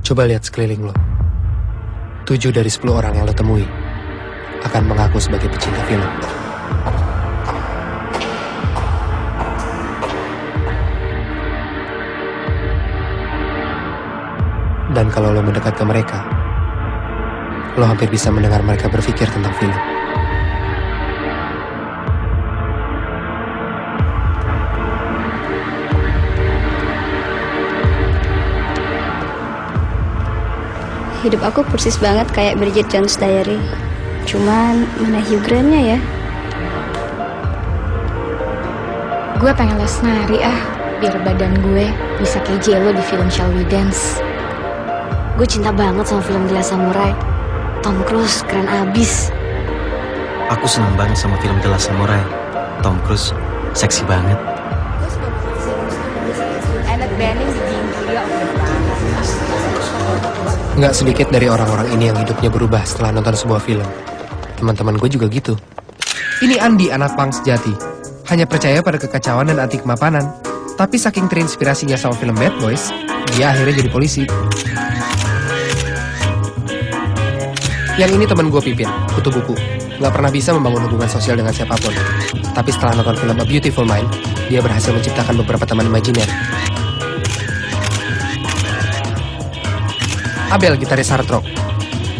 Coba lihat sekeliling lo. 7 dari 10 orang yang lo temui akan mengaku sebagai pecinta film. Dan kalau lo mendekat ke mereka, lo hampir bisa mendengar mereka berpikir tentang film. Hidup aku persis banget kayak Bridget Jones' Diary. Cuman mana Hugh Grant-nya ya? Gue pengen les nari biar badan gue bisa kayak J.Lo di film Shall We Dance. Gue cinta banget sama film The Last Samurai. Tom Cruise keren abis. Aku seneng banget sama film The Last Samurai. Tom Cruise seksi banget. Nggak sedikit dari orang-orang ini yang hidupnya berubah setelah nonton sebuah film. Teman-teman gue juga gitu. Ini Andi, anak punk sejati. Hanya percaya pada kekacauan dan anti kemapanan. Tapi saking terinspirasinya sama film Bad Boys, dia akhirnya jadi polisi. Yang ini teman gue Pipin, kutu buku. Nggak pernah bisa membangun hubungan sosial dengan siapapun. Tapi setelah nonton film A Beautiful Mind, dia berhasil menciptakan beberapa teman imajiner. Abel, gitaris hard rock,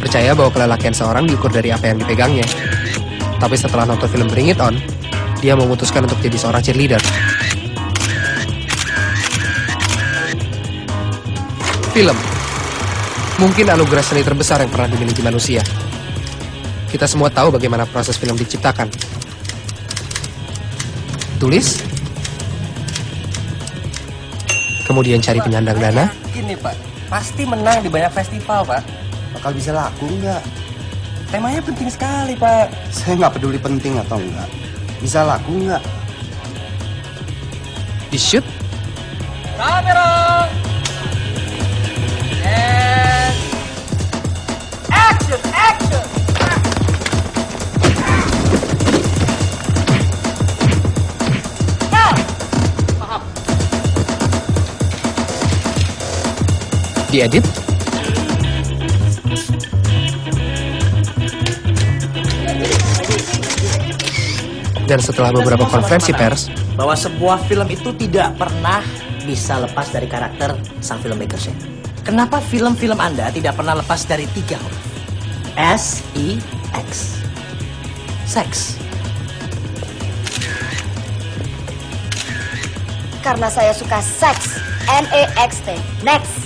percaya bahwa kelelakian seorang diukur dari apa yang dipegangnya. Tapi setelah nonton film Bring It On, dia memutuskan untuk jadi seorang cheerleader. Film mungkin anugerah seni terbesar yang pernah dimiliki manusia. Kita semua tahu bagaimana proses film diciptakan. Tulis, kemudian cari penyandang dana. Gini Pak, pasti menang di banyak festival Pak. Bakal bisa laku nggak? Temanya penting sekali Pak. Saya nggak peduli penting atau enggak. Bisa laku nggak? Di shoot. Kamera. And action, action. Diedit. Dan setelah beberapa konferensi pers, bahwa sebuah film itu tidak pernah bisa lepas dari karakter sang filmmaker. Kenapa film-film Anda tidak pernah lepas dari 3 huruf? S-E-X. Seks. Karena saya suka seks. N-E-X-T. Next.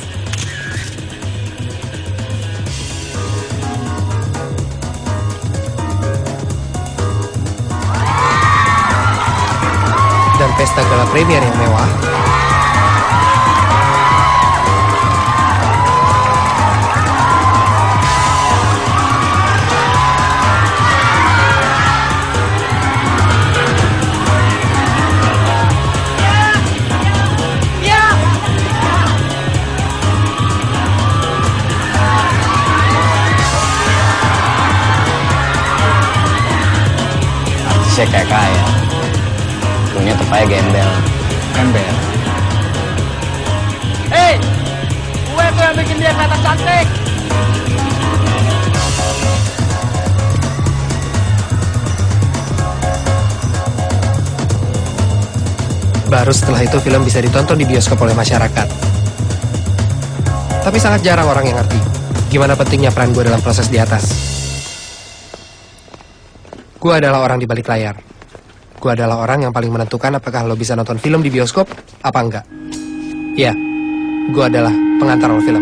dan pesta gala premier yang mewah, artisnya kayak kaya, punya tepaya gembel. Gembel. Hei, gue tuh yang bikin dia kelihatan cantik. Baru setelah itu film bisa ditonton di bioskop oleh masyarakat. Tapi sangat jarang orang yang ngerti gimana pentingnya peran gue dalam proses di atas. Gue adalah orang di balik layar. Gue adalah orang yang paling menentukan apakah lo bisa nonton film di bioskop apa enggak. Ya, gue adalah pengantar lo film.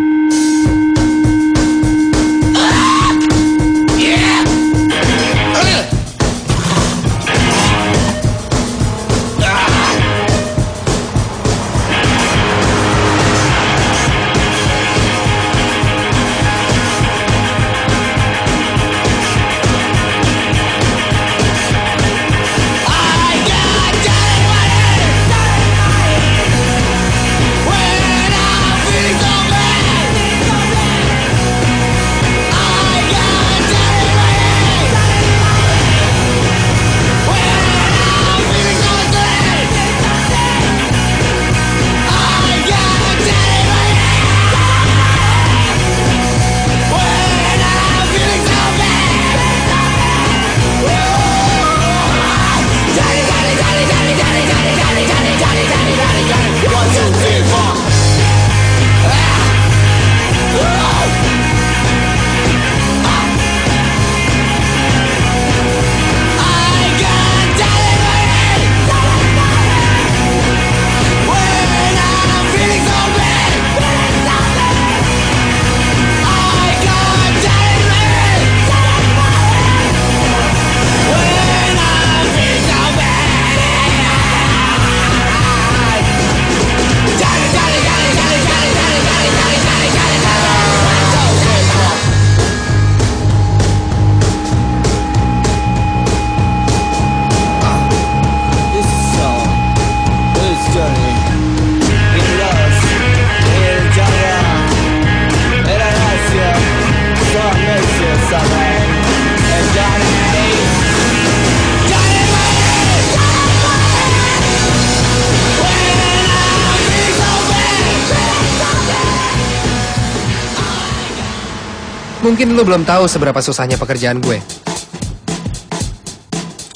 Mungkin lu belum tahu seberapa susahnya pekerjaan gue.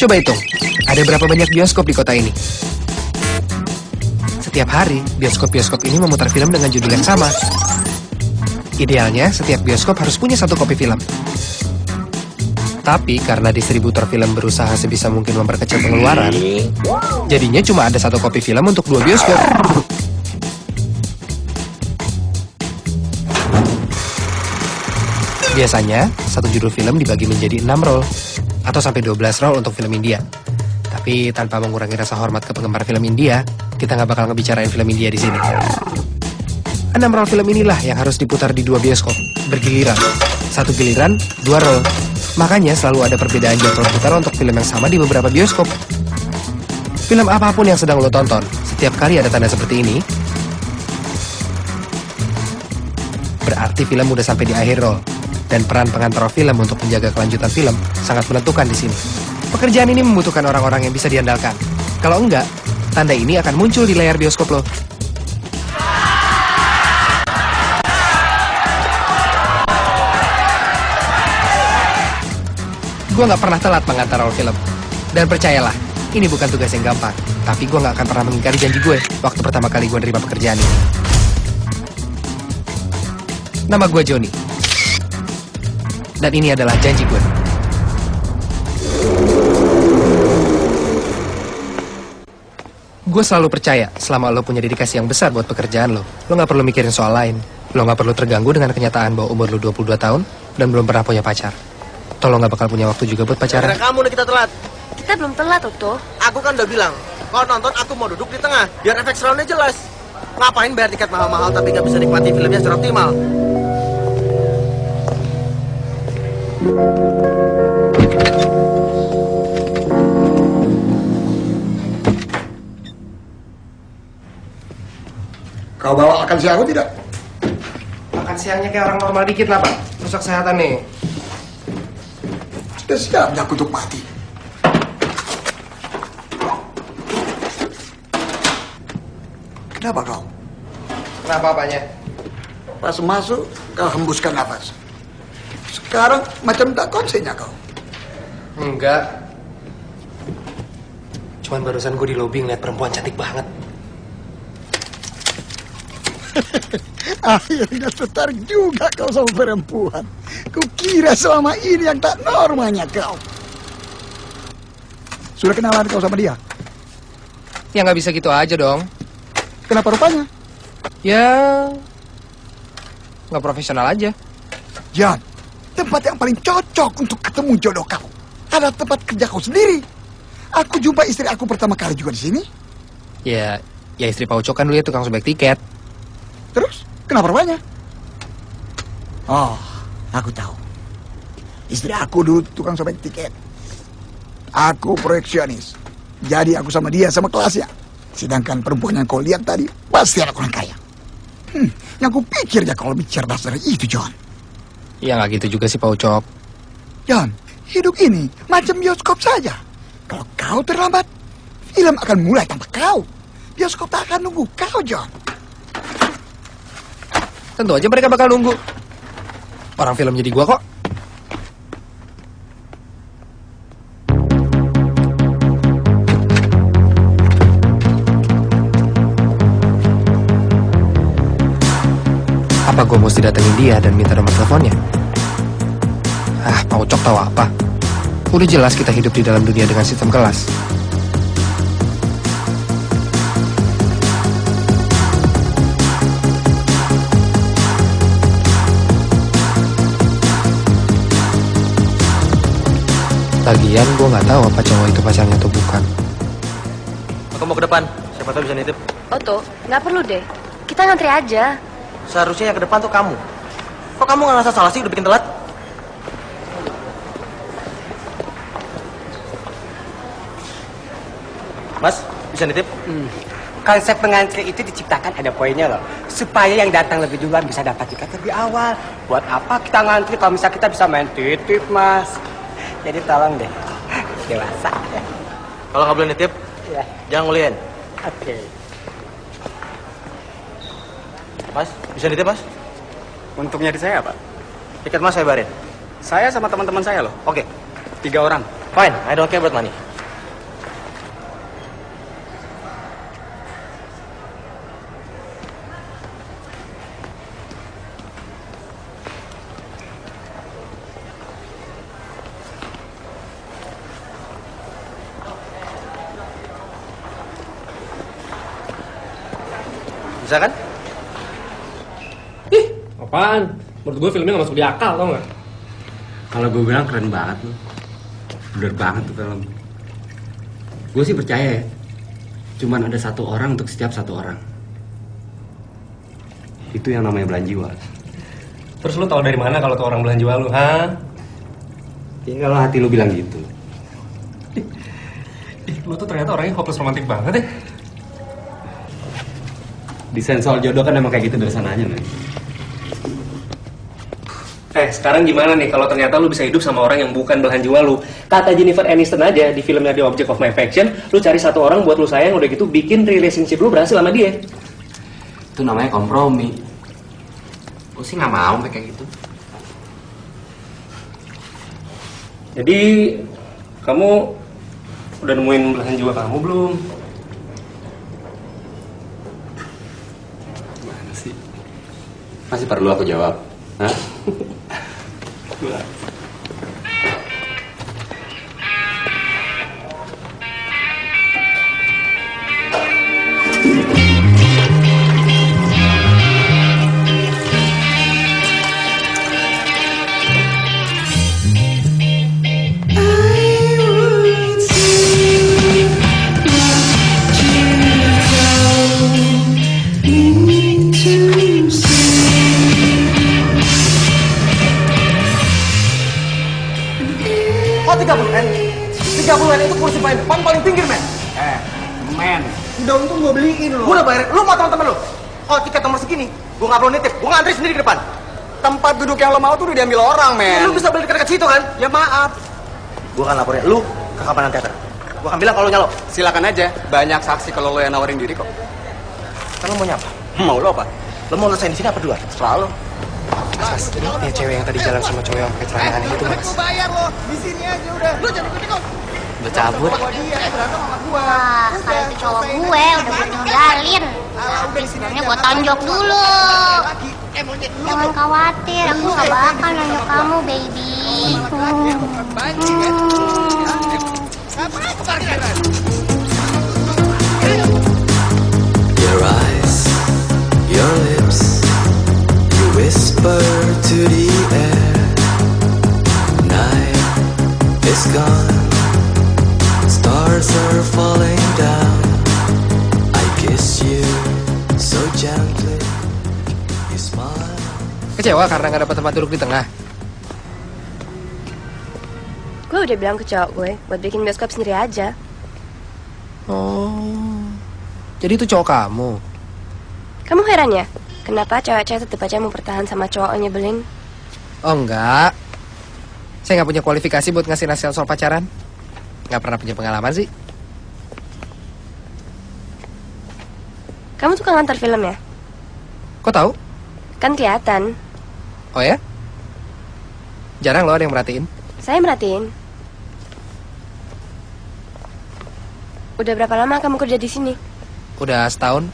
Coba hitung, ada berapa banyak bioskop di kota ini? Setiap hari, bioskop-bioskop ini memutar film dengan judul yang sama. Idealnya, setiap bioskop harus punya satu kopi film. Tapi karena distributor film berusaha sebisa mungkin memperkecil pengeluaran, jadinya cuma ada satu kopi film untuk 2 bioskop. Biasanya, satu judul film dibagi menjadi 6 roll, atau sampai 12 roll untuk film India. Tapi tanpa mengurangi rasa hormat ke penggemar film India, kita nggak bakal ngebicarain film India di sini. 6 roll film inilah yang harus diputar di 2 bioskop, bergiliran. Satu giliran, 2 roll. Makanya selalu ada perbedaan jadwal putar untuk film yang sama di beberapa bioskop. Film apapun yang sedang lo tonton, setiap kali ada tanda seperti ini, berarti film udah sampai di akhir roll. Dan peran pengantar film untuk menjaga kelanjutan film sangat menentukan di sini. Pekerjaan ini membutuhkan orang-orang yang bisa diandalkan. Kalau enggak, tanda ini akan muncul di layar bioskop lo. Gue nggak pernah telat mengantar roll film. Dan percayalah, ini bukan tugas yang gampang. Tapi gue nggak akan pernah mengingkari janji gue waktu pertama kali gue nerima pekerjaan ini. Nama gue Johnny. Dan ini adalah janji gue. Gue selalu percaya selama lo punya dedikasi yang besar buat pekerjaan lo nggak perlu mikirin soal lain. Lo nggak perlu terganggu dengan kenyataan bahwa umur lo 22 tahun dan belum pernah punya pacar. Toh lo nggak bakal punya waktu juga buat pacaran. Karena kamu nih kita telat. Kita belum telat, Toto. Aku kan udah bilang, kalau nonton aku mau duduk di tengah, biar efek surroundnya jelas. Ngapain bayar tiket mahal-mahal tapi nggak bisa nikmati filmnya secara optimal? Kau bawa makan siang tidak? Makan siangnya kayak orang normal dikit lah, Pak. Rusak kesehatan nih. Sudah siapnya aku untuk mati. Kenapa kau? Kenapa apanya? Pas masuk, kau hembuskan nafas. Sekarang macam tak konsennya kau. Enggak. Cuman barusan gue di lobi ngeliat perempuan cantik banget. Akhirnya tertarik juga kau sama perempuan. Kukira selama ini yang tak normalnya kau. Sudah kenalan kau sama dia? Ya nggak bisa gitu aja dong. Kenapa rupanya? Ya, nggak profesional aja. John, tempat yang paling cocok untuk ketemu jodoh kau adalah tempat kerja kau sendiri. Aku jumpa istri aku pertama kali juga di sini. Ya istri Pak Ucok kan dulu ya tukang sobek tiket. Terus, kenapa rupanya? Oh, aku tahu. Istri aku dulu tukang sobek tiket. Aku proyeksionis. Jadi aku sama dia sama kelasnya. Sedangkan perempuan yang kau lihat tadi pasti anak orang kaya. Yang kupikir ya kau lebih cerdas dari itu, John. Ya nggak gitu juga sih Pak Ucok. John, hidup ini macam bioskop saja. Kalau kau terlambat, film akan mulai tanpa kau. Bioskop tak akan nunggu kau, John. Tentu aja mereka bakal nunggu. Orang film jadi gua kok. Apa gue mesti datengin dia dan minta nomor teleponnya? Ah, Pak Ucok tahu apa? Udah jelas kita hidup di dalam dunia dengan sistem kelas. Lagian gue nggak tahu apa cowok itu pacarnya atau bukan. Aku mau ke depan, siapa tahu bisa nitip. Oto, nggak perlu deh. Kita ngantri aja. Seharusnya yang ke depan tuh kamu. Kok kamu nggak ngerasa salah sih udah bikin telat? Mas, bisa nitip? Konsep pengantri itu diciptakan ada poinnya loh. Supaya yang datang lebih duluan bisa dapat tiket lebih awal. Buat apa kita ngantri kalau misalnya kita bisa main titip, Mas? Jadi tolong deh, dewasa. Kalau nggak boleh nitip, Ya. jangan nguliin. Oke. Mas, bisa nitip mas? Untungnya di saya apa? Tiket mas saya bayarin. Saya sama teman-teman saya loh. Oke. 3 orang. Fine, I don't care about money. Bisa kan? Ih, apaan? Menurut gue filmnya gak masuk di akal, tau gak? Kalau gue bilang keren banget loh. Bener banget tuh film. Gue sih percaya ya. Cuman ada satu orang untuk setiap satu orang. Itu yang namanya belahan jiwa. Terus lu tau dari mana kalau tuh orang belahan jiwa lu, ha? Ya kalau hati lu bilang gitu. Ih, lu tuh ternyata orangnya hopeless romantik banget deh. Desain soal jodoh kan emang kayak gitu dari sananya nih. Sekarang gimana nih kalau ternyata lu bisa hidup sama orang yang bukan belahan jiwa lu? Kata Jennifer Aniston aja di filmnya The Object of My Affection, lu cari satu orang buat lu sayang, udah gitu bikin relationship lu berhasil sama dia. Itu namanya kompromi. Gue sih nggak mau kayak gitu. Jadi kamu udah nemuin belahan jiwa kamu belum? Gimana sih? Masih perlu aku jawab? Hah? Oh 30 N itu kursi paling depan paling pinggir men. Men. Udah untung gue beliin lo. Gue udah bayarin. Lu mau teman-teman lu? Oh tiket nomor segini. Gue nggak perlu nitip. Gue ngantri sendiri ke depan. Tempat duduk yang lo mau tuh udah diambil orang, men. Lu bisa beli dekat-dekat situ kan? Ya maaf. Gue akan laporin lu ke Kapanan Teater. Gue akan bilang kalau nyalo. Silakan aja. Banyak saksi kalau lo yang nawarin diri kok. Kan lu mau nyapa? Mau lo apa? Lu mau lesain di sini apa dua? Selalu. Mas, ya cewek yang tadi jalan sama cowok yang pakai celana aneh itu, Mas. Gue bayar lo. Di sini aja udah. Lu jangan ikut-ikut. Udah cabut. Wah, kalau itu cowok gue udah gue tinggalin. Tapi sebenarnya gue tonjok dulu. Jangan khawatir, aku gak bakal nonjok kamu, baby. Your eyes, your lips, you whisper to the air. Night is gone, stars are falling down. I kiss you so gently, you smile. Kecewa karena gak dapat tempat duduk di tengah? Gue udah bilang ke cowok gue buat bikin bioskop sendiri aja. Oh, jadi itu cowok kamu? Kamu heran ya? Kenapa cewek-cewek tetap aja mau bertahan sama cowok yang nyebelin? Oh enggak. Saya nggak punya kualifikasi buat ngasih nasihat soal pacaran. Nggak pernah punya pengalaman sih. Kamu suka ngantar film ya? Kok tahu? Kan kelihatan. Oh ya? Jarang loh ada yang merhatiin. Saya merhatiin. Udah berapa lama kamu kerja di sini? Udah setahun.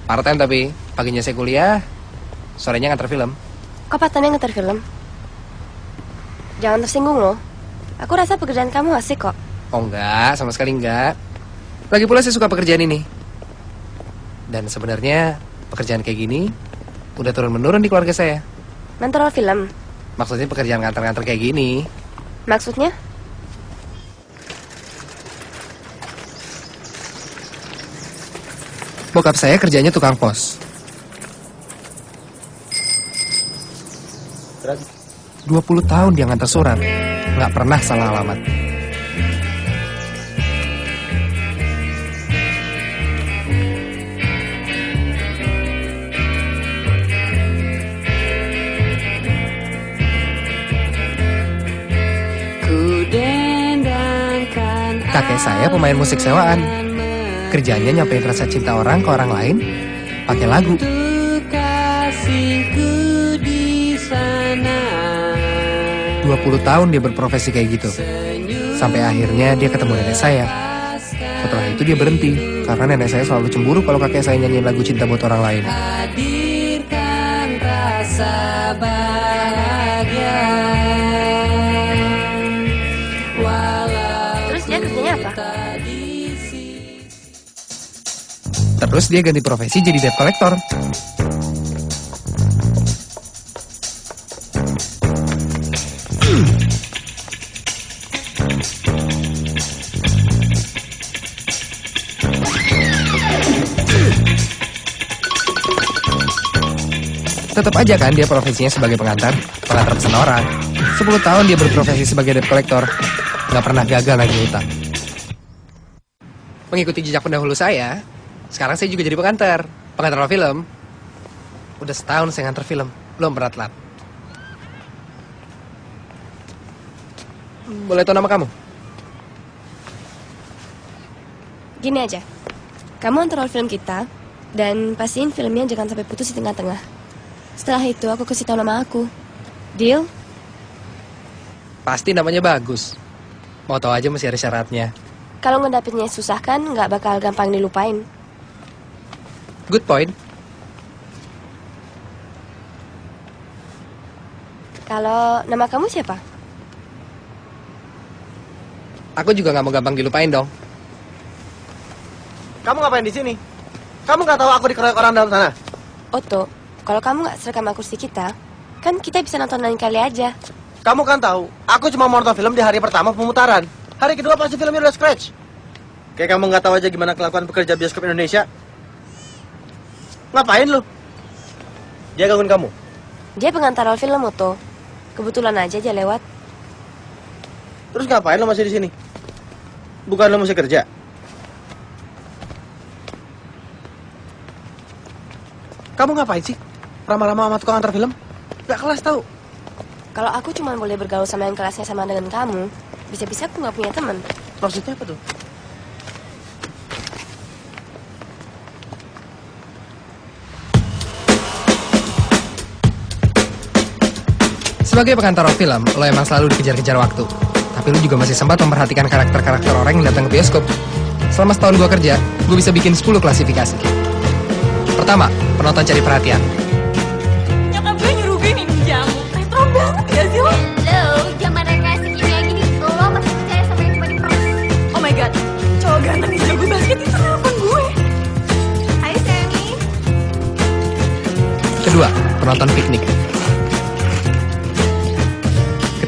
Part time tapi paginya saya kuliah, sorenya nganter film. Kok patannya nganter film? Jangan tersinggung loh. Aku rasa pekerjaan kamu asik kok. Oh enggak, sama sekali enggak. Lagi pula saya suka pekerjaan ini. Dan sebenarnya pekerjaan kayak gini udah turun-menurun di keluarga saya. Nganter film? Maksudnya pekerjaan nganter-nganter kayak gini. Maksudnya? Bokap saya kerjanya tukang pos. 20 tahun dia nganter surat, nggak pernah salah alamat. Kakek saya pemain musik sewaan. Kerjanya nyampein rasa cinta orang ke orang lain pakai lagu. 20 tahun dia berprofesi kayak gitu. Sampai akhirnya dia ketemu nenek saya. Setelah itu dia berhenti karena nenek saya selalu cemburu kalau kakek saya nyanyiin lagu cinta buat orang lain. Hadirkan rasa bahagia. Terus dia kerjanya apa? Terus dia ganti profesi jadi debt collector. Tetap aja kan dia profesinya sebagai pengantar pesan orang. 10 tahun dia berprofesi sebagai debt collector, nggak pernah gagal nagih utang. Mengikuti jejak pendahulu saya, sekarang saya juga jadi pengantar film. Udah setahun saya ngantar film, belum pernah telat. Boleh tahu nama kamu? Gini aja, kamu antar film kita dan pastiin filmnya jangan sampai putus di tengah-tengah. Setelah itu aku kasih tahu nama aku. Deal? Pasti namanya bagus. Mau tahu aja masih ada syaratnya. Kalau ngedapetnya susah kan, nggak bakal gampang dilupain. Good point. Kalau nama kamu siapa? Aku juga nggak mau gampang dilupain dong. Kamu ngapain di sini? Kamu nggak tahu aku dikeroyok orang dalam sana? Otto, kalau kamu nggak serekam kursi kita, kan kita bisa nonton lain kali aja. Kamu kan tahu, aku cuma mau nonton film di hari pertama pemutaran. Hari kedua pasti filmnya udah scratch. Kayak kamu nggak tahu aja gimana kelakuan pekerja bioskop Indonesia. Ngapain lu? Dia gangguin kamu? Dia pengantar film, Otto. Kebetulan aja dia lewat. Terus ngapain lo masih di sini? Bukan lo masih kerja? Kamu ngapain sih? Lama-lama sama tukang antar film? Gak kelas tau. Kalau aku cuma boleh bergaul sama yang kelasnya sama dengan kamu, bisa-bisa aku nggak punya teman. Maksudnya apa tuh? Sebagai pengantar film, lo emang selalu dikejar-kejar waktu. Tapi lo juga masih sempat memperhatikan karakter-karakter orang yang datang ke bioskop. Selama setahun gue kerja, gue bisa bikin 10 klasifikasi. Pertama, penonton cari perhatian. Nyokap gue nyuruh gue minum jamu. Retro banget ya sih lo? Lo, zaman rekreasi kayak gini, lo masih percaya sama yang cuma di pros? Oh my god, cowok ganteng yang jago basket itu nelfon gue. Hai Sammy. Kedua, penonton piknik.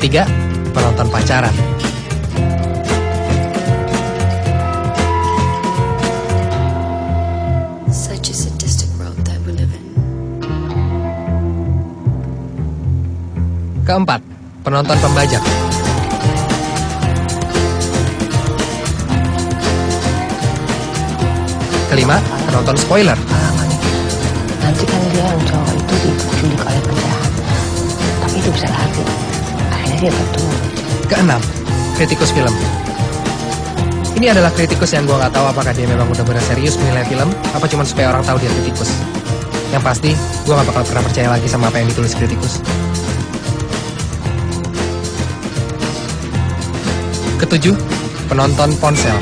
Ketiga, penonton pacaran. Such a sadistic world that we live in. Keempat, penonton pembajak. Kelima, penonton spoiler. Nanti kan dia yang cowok itu diculik oleh penjahat. Tapi itu bisa lari. Akhirnya dia bertemu. Keenam, kritikus film. Ini adalah kritikus yang gue nggak tahu apakah dia memang udah bener serius menilai film, apa cuma supaya orang tahu dia kritikus. Yang pasti, gue nggak bakal pernah percaya lagi sama apa yang ditulis kritikus. Ketujuh, penonton ponsel.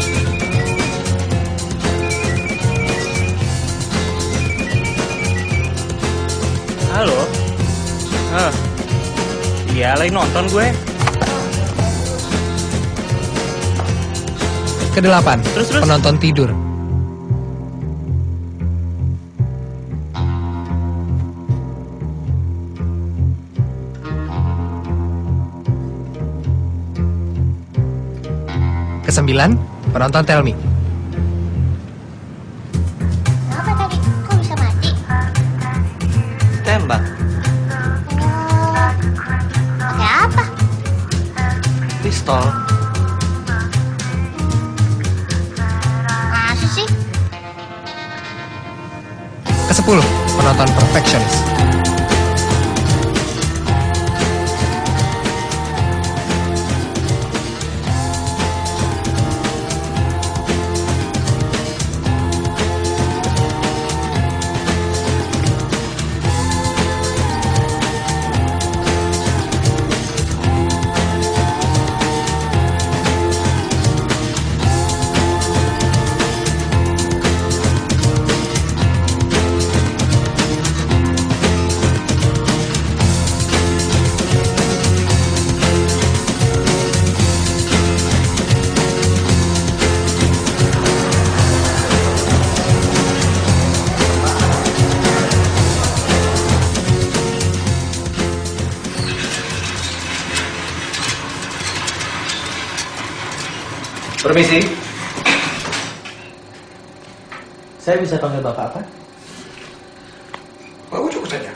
Halo, ya, lagi nonton gue. Kedelapan, penonton tidur. Kesembilan, penonton tell me. Apa tadi? Kok bisa mati? Tembak. Pakai apa? Pistol. Masa sih? Kesepuluh, penonton perfectionist. Permisi. Saya bisa panggil Bapak apa? Pak Ucok saja.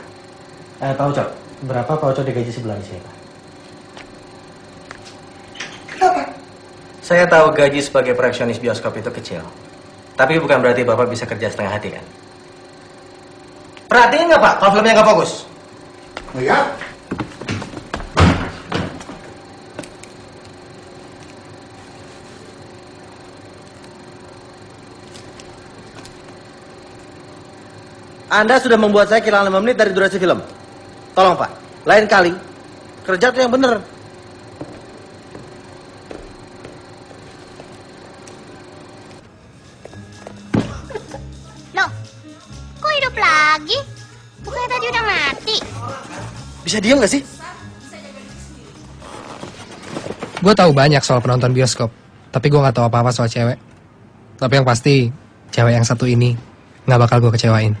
Pak Ucok, berapa Pak Ucok digaji sebulan di sini, Pak? Kenapa? Saya tahu gaji sebagai proyeksionis bioskop itu kecil. Tapi bukan berarti Bapak bisa kerja setengah hati, kan? Perhatiin nggak, Pak, kalau filmnya nggak fokus? Oh ya? Anda sudah membuat saya kehilangan 5 menit dari durasi film. Tolong, Pak, lain kali kerja tuh yang bener. Loh, kok hidup lagi? Bukannya tadi udah mati? Bisa diem nggak sih? Gue tahu banyak soal penonton bioskop, tapi gue nggak tahu apa-apa soal cewek. Tapi yang pasti, cewek yang satu ini nggak bakal gue kecewain.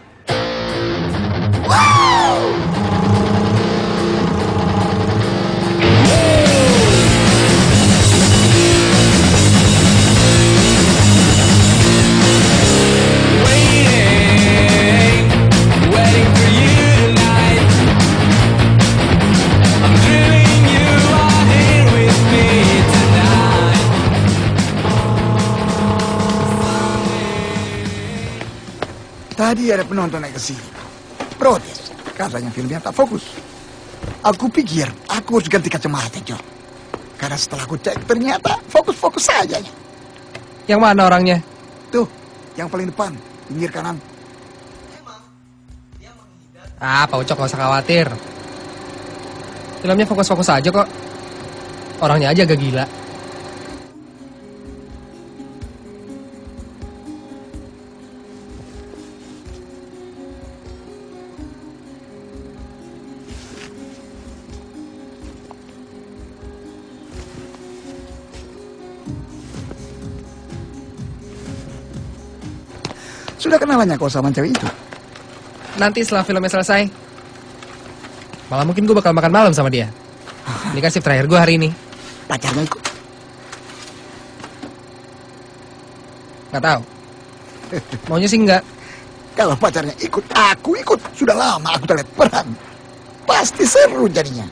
Tadi ada penonton naik ke sini. Protes. Katanya filmnya tak fokus. Aku pikir aku harus ganti kacamata, John. Karena setelah aku cek ternyata fokus-fokus saja. Yang mana orangnya? Tuh, yang paling depan, pinggir kanan. Pak Ucok gak usah khawatir. Filmnya fokus-fokus aja kok. Orangnya aja agak gila. Sudah kenalannya kau sama cewek itu? Nanti setelah filmnya selesai. Malah mungkin gue bakal makan malam sama dia. Ini kan shift terakhir gue hari ini. Pacarnya ikut? Gak tahu. Maunya sih enggak. Kalau pacarnya ikut, aku ikut. Sudah lama aku terlihat perang. Pasti seru jadinya.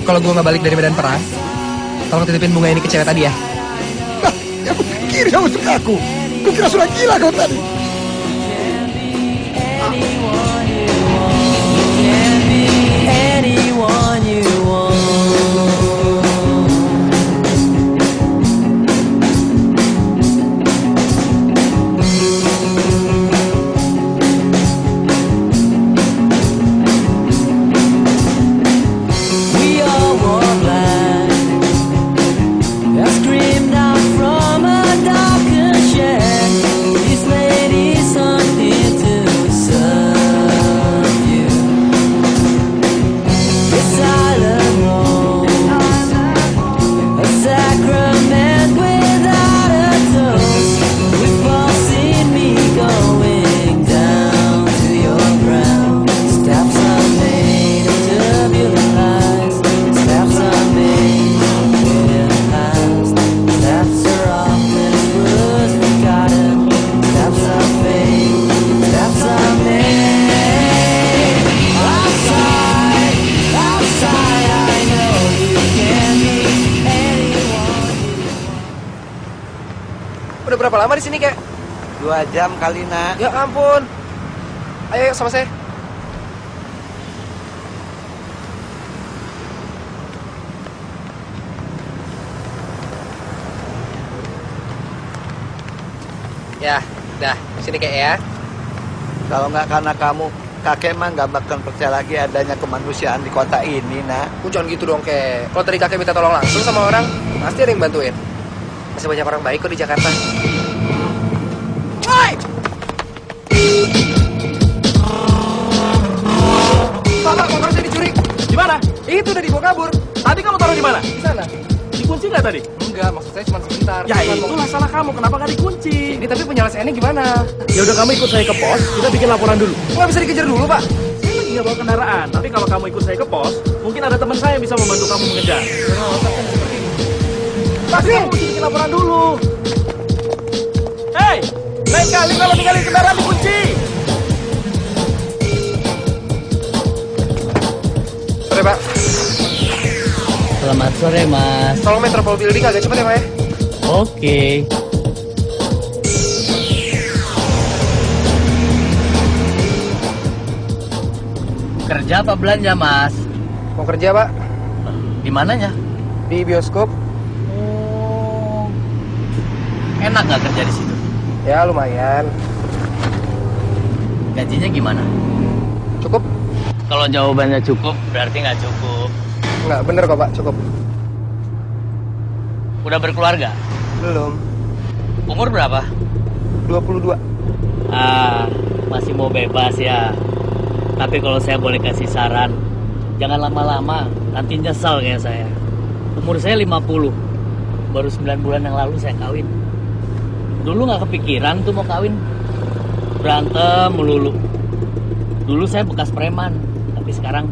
kalau gue nggak balik dari medan perang, tolong titipin bunga ini ke cewek tadi ya. Nah, ya aku pikir kamu suka aku. Ku kira sudah gila kau tadi. Udah berapa lama di sini, Kek? 2 jam kali, Nak. Ya ampun. Ayo sama saya. Ya, dah. Sini, Kek ya. Kalau nggak karena kamu, kakek mah nggak bakal percaya lagi adanya kemanusiaan di kota ini, Nak. Jangan gitu dong, Kek. Kalau tadi kakek minta tolong langsung sama orang, pasti ada yang bantuin. Masih banyak orang baik kok di Jakarta. Woi! Pak, motor saya dicuri. Di mana? Itu udah dibawa kabur. Tadi kamu taruh di mana? Di sana. Dikunci nggak tadi? Enggak, maksud saya cuma sebentar. Ya itulah salah kamu, kenapa nggak dikunci? Ini tapi penyelesaiannya gimana? Ya udah kamu ikut saya ke pos, kita bikin laporan dulu. Nggak bisa dikejar dulu, Pak. Saya lagi nggak bawa kendaraan, tapi kalau kamu ikut saya ke pos, mungkin ada teman saya yang bisa membantu kamu mengejar. Tapi kamu mesti bikin laporan dulu. Hei, lain kali kalau tinggalin kendaraan dikunci. Sore, Pak. Selamat sore, Mas. Tolong Metropol Building agak cepat ya, Pak ya. Oke. Kerja apa belanja, Mas? Mau kerja, Pak. Di mananya? Di bioskop. Enak nggak kerja di situ? Ya, lumayan. Gajinya gimana? Cukup? Kalau jawabannya cukup, berarti nggak cukup. Nggak, bener kok, Pak. Cukup. Udah berkeluarga? Belum. Umur berapa? 22. Ah, masih mau bebas ya. Tapi kalau saya boleh kasih saran, jangan lama-lama, nanti nyesal kayak saya. Umur saya 50, baru 9 bulan yang lalu saya kawin. Dulu nggak kepikiran tuh mau kawin, berantem melulu. Dulu saya bekas preman, tapi sekarang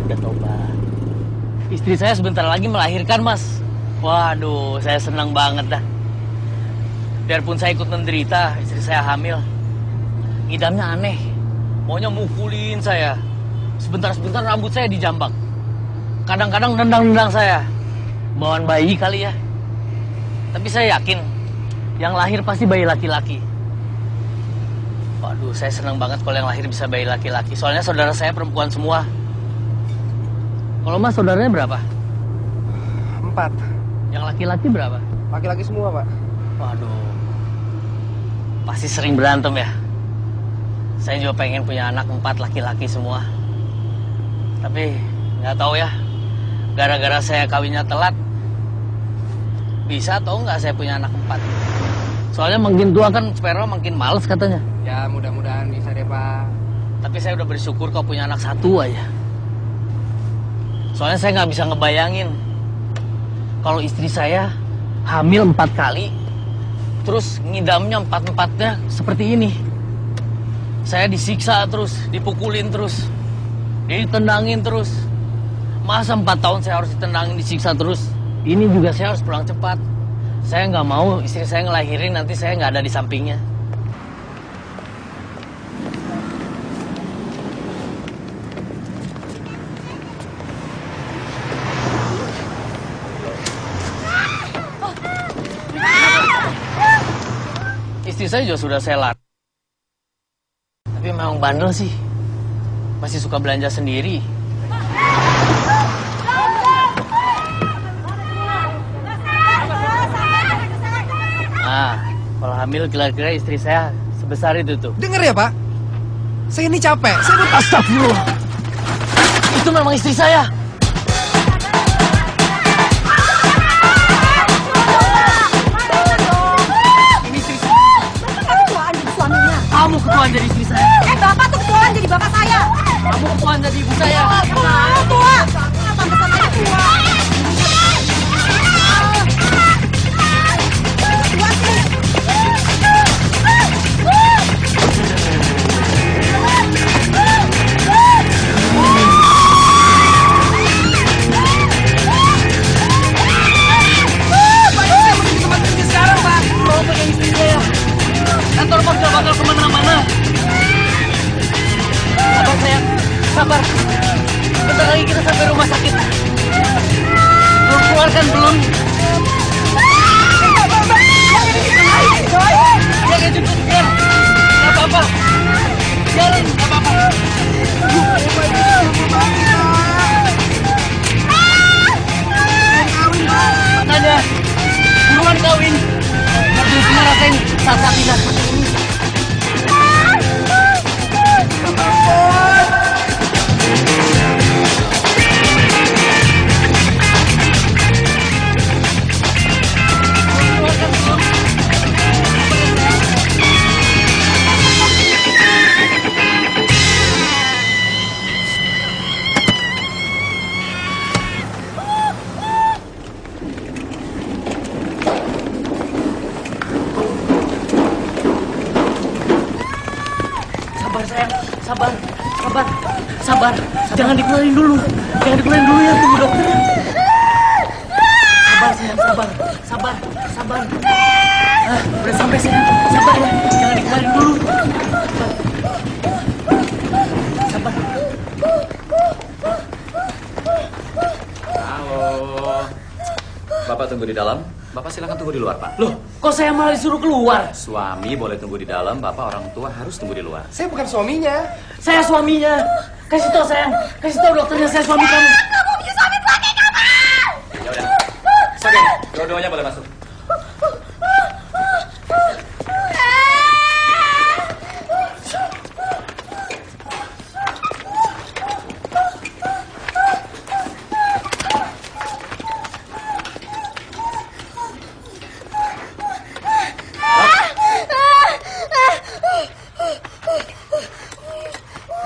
udah tobat. Istri saya sebentar lagi melahirkan, Mas. Waduh, saya senang banget dah. Biarpun saya ikut menderita, istri saya hamil. Ngidamnya aneh, maunya mukulin saya. Sebentar-sebentar rambut saya dijambak. Kadang-kadang nendang-nendang saya. Bawaan bayi kali ya. Tapi saya yakin, yang lahir pasti bayi laki-laki. Waduh, saya senang banget kalau yang lahir bisa bayi laki-laki. Soalnya saudara saya perempuan semua. Kalau Mas saudaranya berapa? 4. Yang laki-laki berapa? Laki-laki semua, Pak. Waduh, pasti sering berantem ya. Saya juga pengen punya anak 4 laki-laki semua. Tapi nggak tahu ya, gara-gara saya kawinnya telat, bisa atau nggak saya punya anak 4? Soalnya makin tua kan sperma makin males katanya. Ya, mudah-mudahan bisa deh, Pak. Tapi saya udah bersyukur kok punya anak 1 aja. Soalnya saya nggak bisa ngebayangin kalau istri saya hamil 4 kali, terus ngidamnya 4-4-nya seperti ini. Saya disiksa terus, dipukulin terus, ditendangin terus. Masa 4 tahun saya harus ditendangin, disiksa terus? Ini juga saya harus pulang cepat. Saya nggak mau istri saya ngelahirin, nanti saya nggak ada di sampingnya. istri saya juga sudah saya larang. Tapi memang bandel sih. Masih suka belanja sendiri. Nah, kalau hamil kira-kira istri saya sebesar itu tuh. Dengar ya, Pak. Saya ini capek. Saya Astagfirullah. Itu memang istri saya. Ini istri saya. Ketuaan jadi suaminya. Kamu ketuaan jadi istri saya. Bapak tuh ketuaan jadi bapak saya. Kamu ketuaan jadi ibu saya. Tua. Pantesan aja tua. Kantor pos gak bakal kemana-mana. Sabar sayang, sabar. Bentar lagi kita sampai rumah sakit. Belum keluar kan belum? Jangan jemput biar. Gak apa-apa. Jalan, gak apa-apa. Makanya, buruan kawin. Biar cuma rasain saat-saat indah seperti ini. Sabar. Jangan dikeluarin dulu. Ya, tunggu dokter. Sabar sayang, sabar. Udah sampai sayang. Sabar ya. Jangan dikeluarin dulu. Sabar. Halo. Bapak tunggu di dalam. Bapak silakan tunggu di luar, Pak. Loh, kok saya malah disuruh keluar? Suami boleh tunggu di dalam, Bapak orang tua harus tunggu di luar. Saya bukan suaminya. Saya suaminya. Kasih tau sayang. Kasih tau dokternya saya suami kamu. Kamu punya suami laki kamu. Ya udah. Oke, dua-duanya boleh masuk.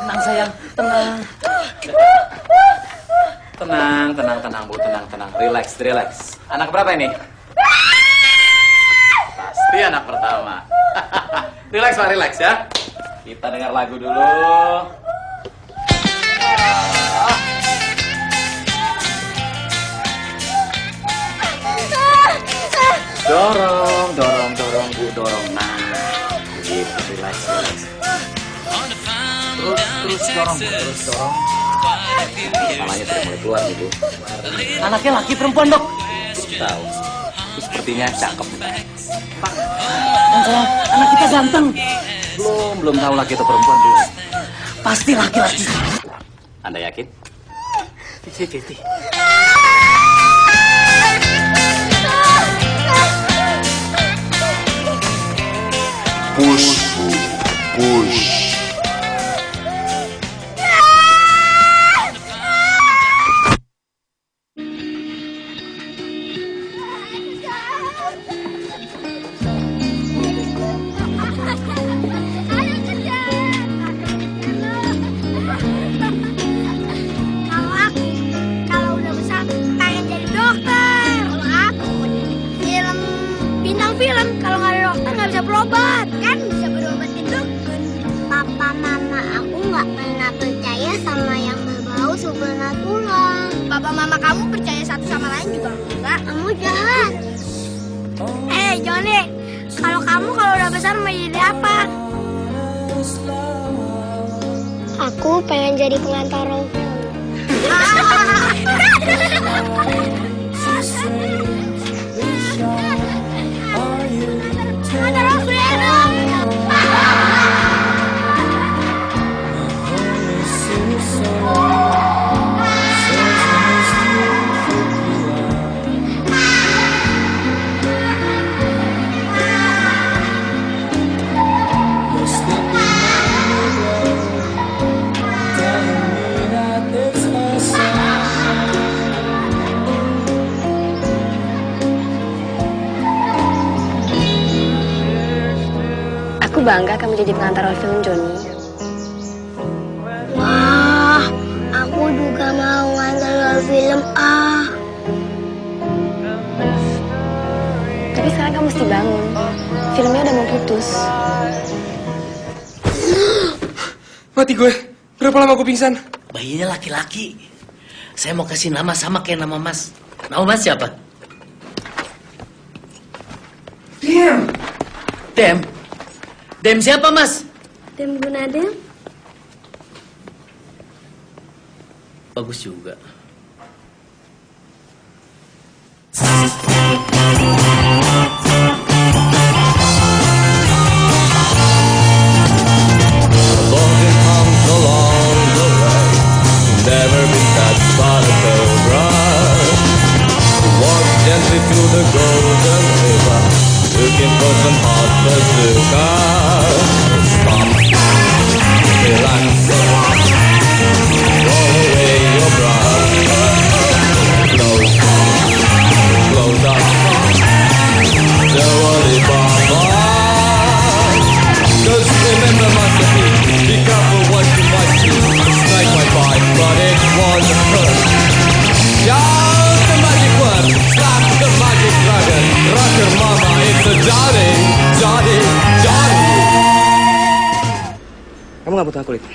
Tenang sayang, tenang. Tenang, Bu. Tenang. Relax. Anak berapa ini? Pasti anak pertama. Relax, Pak, relax ya. Kita dengar lagu dulu. Dorong, Bu, dorong. Nah, gitu, relax. Terus dorong. Kepalanya sudah mulai keluar nih, Bu. Anaknya laki perempuan, Dok? Tahu. Sepertinya cakep. Pak, sayang, anak kita ganteng. Belum tahu laki atau perempuan, Bu. Pasti laki-laki. Anda yakin? 50-50. Push, Bu. Push. Kalau udah besar pengen jadi dokter. Kalau aku bintang film. Kalau nggak ada dokter nggak bisa berobat. Kan bisa berobat itu. Papa mama aku nggak pernah percaya sama yang berbau supernatural. Papa mama kamu percaya satu sama lain juga enggak. Kamu jahat. Johnny, kalau udah besar mau jadi apa? Aku pengen jadi pengantar roh. Pengantar roh. Aku bangga kamu jadi pengantar film Johnny. Wah, aku juga mau ngantar film Tapi sekarang kamu mesti bangun. Filmnya udah mau putus. Mati gue. Berapa lama aku pingsan? Bayinya laki-laki. Saya mau kasih nama sama kayak nama Mas. Nama Mas siapa? Dem. Dem? Dem siapa, Mas? Dem Gunadem. Bagus juga. Never been touched by the cold rush. Walk gently to the golden river, looking for some hot bazooka. Stop, relax, roll away your brush. Close up, the worry Baba. Just remember, Master P, be careful what you might do. Strike my bite, but it was a curse. Shout the magic word, slap the magic dragon. Rock your mama, it's a Johnny, Johnny, Johnny. Kamu gak butuh aku, Lid.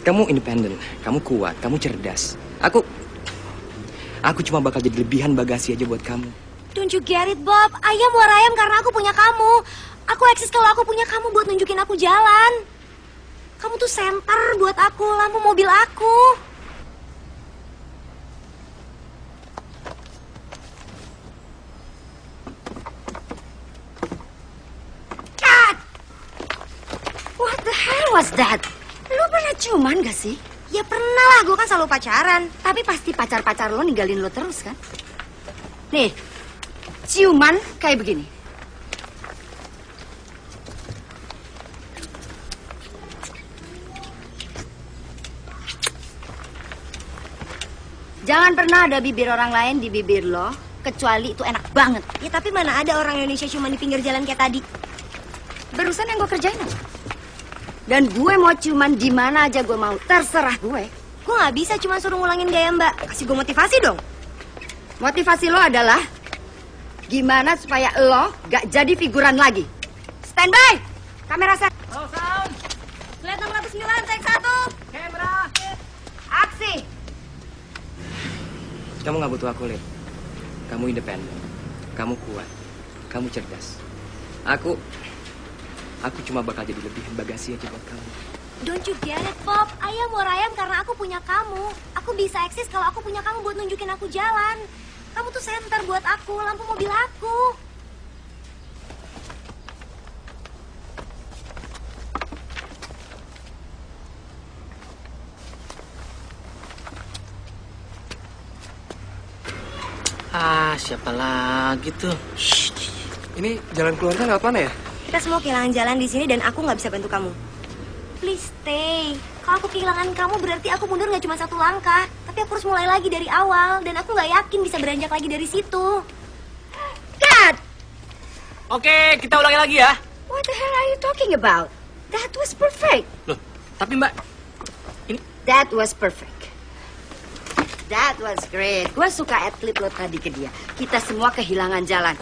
Kamu independen, kamu kuat, kamu cerdas. Aku cuma bakal jadi lebihan bagasi aja buat kamu. Don't you get it, Bob? Ayam war ayam karena aku punya kamu. Aku eksis kalau aku punya kamu buat nunjukin aku jalan. Kamu tuh senter buat aku, lampu mobil aku. God! What the hell was that? Lu pernah ciuman gak sih? Ya pernah lah, gue kan selalu pacaran. Tapi pasti pacar-pacar lo ninggalin lo terus kan? Nih, ciuman kayak begini. Jangan pernah ada bibir orang lain di bibir lo, kecuali itu enak banget. Ya tapi mana ada orang Indonesia cuma di pinggir jalan kayak tadi. Barusan yang gue kerjain apa? Dan gue mau ciuman di mana aja gue mau, terserah gue. Gue nggak bisa cuma suruh ngulangin gaya mbak. Kasih gue motivasi dong. Motivasi lo adalah gimana supaya lo gak jadi figuran lagi. Stand by, kamera set. Oh, sound. Lihat 609, take 1. Kamera. Aksi. Kamu gak butuh aku, Lid. Kamu independen, kamu kuat, kamu cerdas. Aku cuma bakal jadi lebihan bagasi aja buat kamu. Don't you get it, Bob? Ayam war ayam karena aku punya kamu. Aku bisa eksis kalau aku punya kamu buat nunjukin aku jalan. Kamu tuh senter buat aku, lampu mobil aku. Siapa lagi tuh? Shh. Ini jalan keluarnya lewat mana ya? Kita semua kehilangan jalan di sini dan aku nggak bisa bantu kamu. Please stay. Kalau aku kehilangan kamu berarti aku mundur nggak cuma satu langkah, tapi aku harus mulai lagi dari awal dan aku nggak yakin bisa beranjak lagi dari situ. God! Oke, kita ulangi lagi ya. What the hell are you talking about? That was perfect. Loh, tapi Mbak, That was perfect. That was great. Gue suka atlet lo tadi ke dia. Kita semua kehilangan jalan.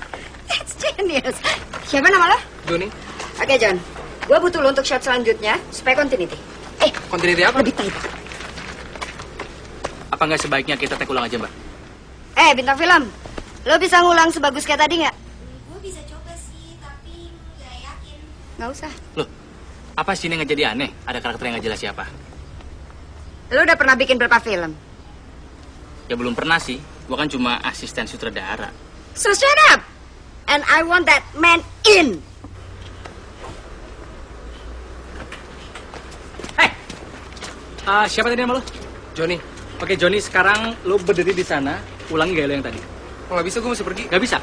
That's genius. Siapa nama lo? Johnny. Oke, John. Gue butuh lo untuk shot selanjutnya supaya continuity. Continuity apa? Lebih tight. apa nggak sebaiknya kita take ulang aja, Mbak? Bintang film. Lo bisa ngulang sebagus kayak tadi nggak? Gue bisa coba sih, tapi nggak yakin. Nggak usah. Loh, apa sih ini nggak jadi aneh? Ada karakter yang nggak jelas siapa? Lo udah pernah bikin berapa film? Ya belum pernah sih. Gua kan cuma asisten sutradara. So shut up! And I want that man in! Siapa tadi nama lo? Johnny. Oke, Johnny, sekarang lo berdiri di sana, ulangi gaya lo yang tadi. Oh, nggak bisa, gue mesti pergi. Nggak bisa.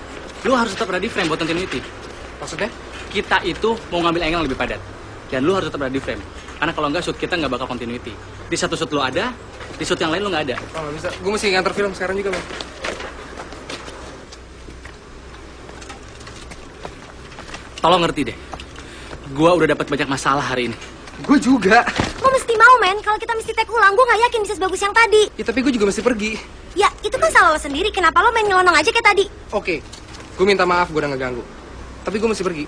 Lo harus tetap ada di frame buat continuity. Maksudnya? Kita itu mau ngambil angle yang lebih padat. Dan lo harus tetap ada di frame. Karena kalau nggak, shoot kita nggak bakal continuity. Di satu shoot lo ada, di shoot yang lain lo nggak ada. Oh, nggak bisa. Gue mesti ngantar film sekarang juga, Bang. Tolong ngerti deh. Gua udah dapat banyak masalah hari ini. Gue juga. Lo mesti mau, men. Kalau kita mesti take ulang, gue nggak yakin bisa sebagus yang tadi. Ya tapi gue juga mesti pergi. Ya, itu kan salah lo sendiri. Kenapa lo main nyelonong aja kayak tadi? Oke, gue minta maaf gue udah ngeganggu. Tapi gue mesti pergi.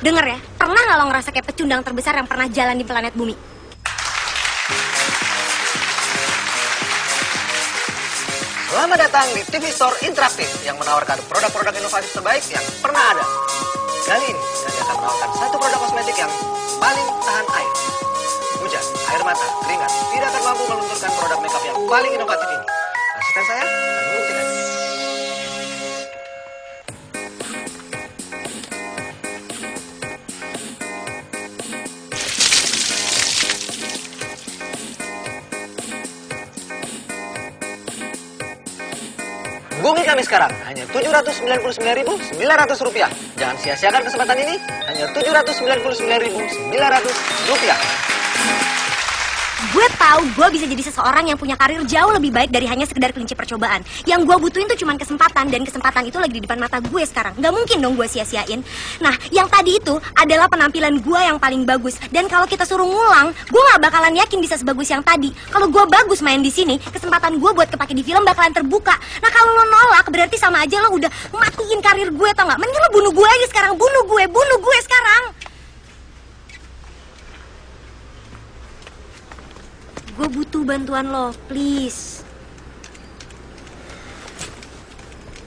Denger ya, pernah nggak lo ngerasa kayak pecundang terbesar yang pernah jalan di planet bumi? Selamat datang di TV Store Interaktif yang menawarkan produk-produk inovasi terbaik yang pernah ada. Kali ini, saya akan menawarkan satu produk kosmetik yang paling tahan air. Hujan, air mata, keringat, tidak akan mampu melunturkan produk makeup yang paling inovatif ini. Saksikan saya dan membuktikan. Hubungi kami sekarang, hanya Rp799.900. Jangan sia-siakan kesempatan ini, hanya Rp799.900. Gue tahu gue bisa jadi seseorang yang punya karir jauh lebih baik dari hanya sekedar kelinci percobaan. Yang gue butuhin tuh cuma kesempatan, dan kesempatan itu lagi di depan mata gue sekarang. Gak mungkin dong gue sia-siain. Nah, yang tadi itu adalah penampilan gue yang paling bagus. Dan kalau kita suruh ngulang, gue gak bakalan yakin bisa sebagus yang tadi. Kalau gue bagus main di sini, kesempatan gue buat kepake di film bakalan terbuka. Nah, kalau lo nolak, berarti sama aja lo udah matiin karir gue, tau gak? Mending lo bunuh gue aja sekarang, bunuh gue sekarang. Gue butuh bantuan lo, please.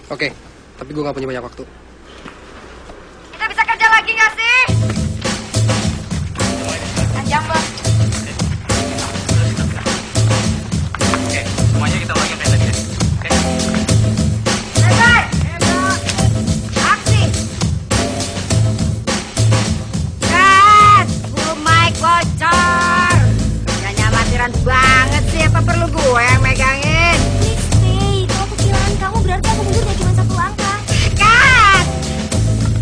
Oke, tapi gue gak punya banyak waktu. Kita bisa kerja lagi gak sih? Panjang, Bos. Oke, semuanya kita ulangi kayak tadi ya. Oke. Selesai. Aksi. Set. Mic bocor. Nyamatiran banget sih, apa perlu gue yang megangin? Please, Faye, kalau kecilan kamu berarti aku mundur gak cuma 1 langkah. Cut!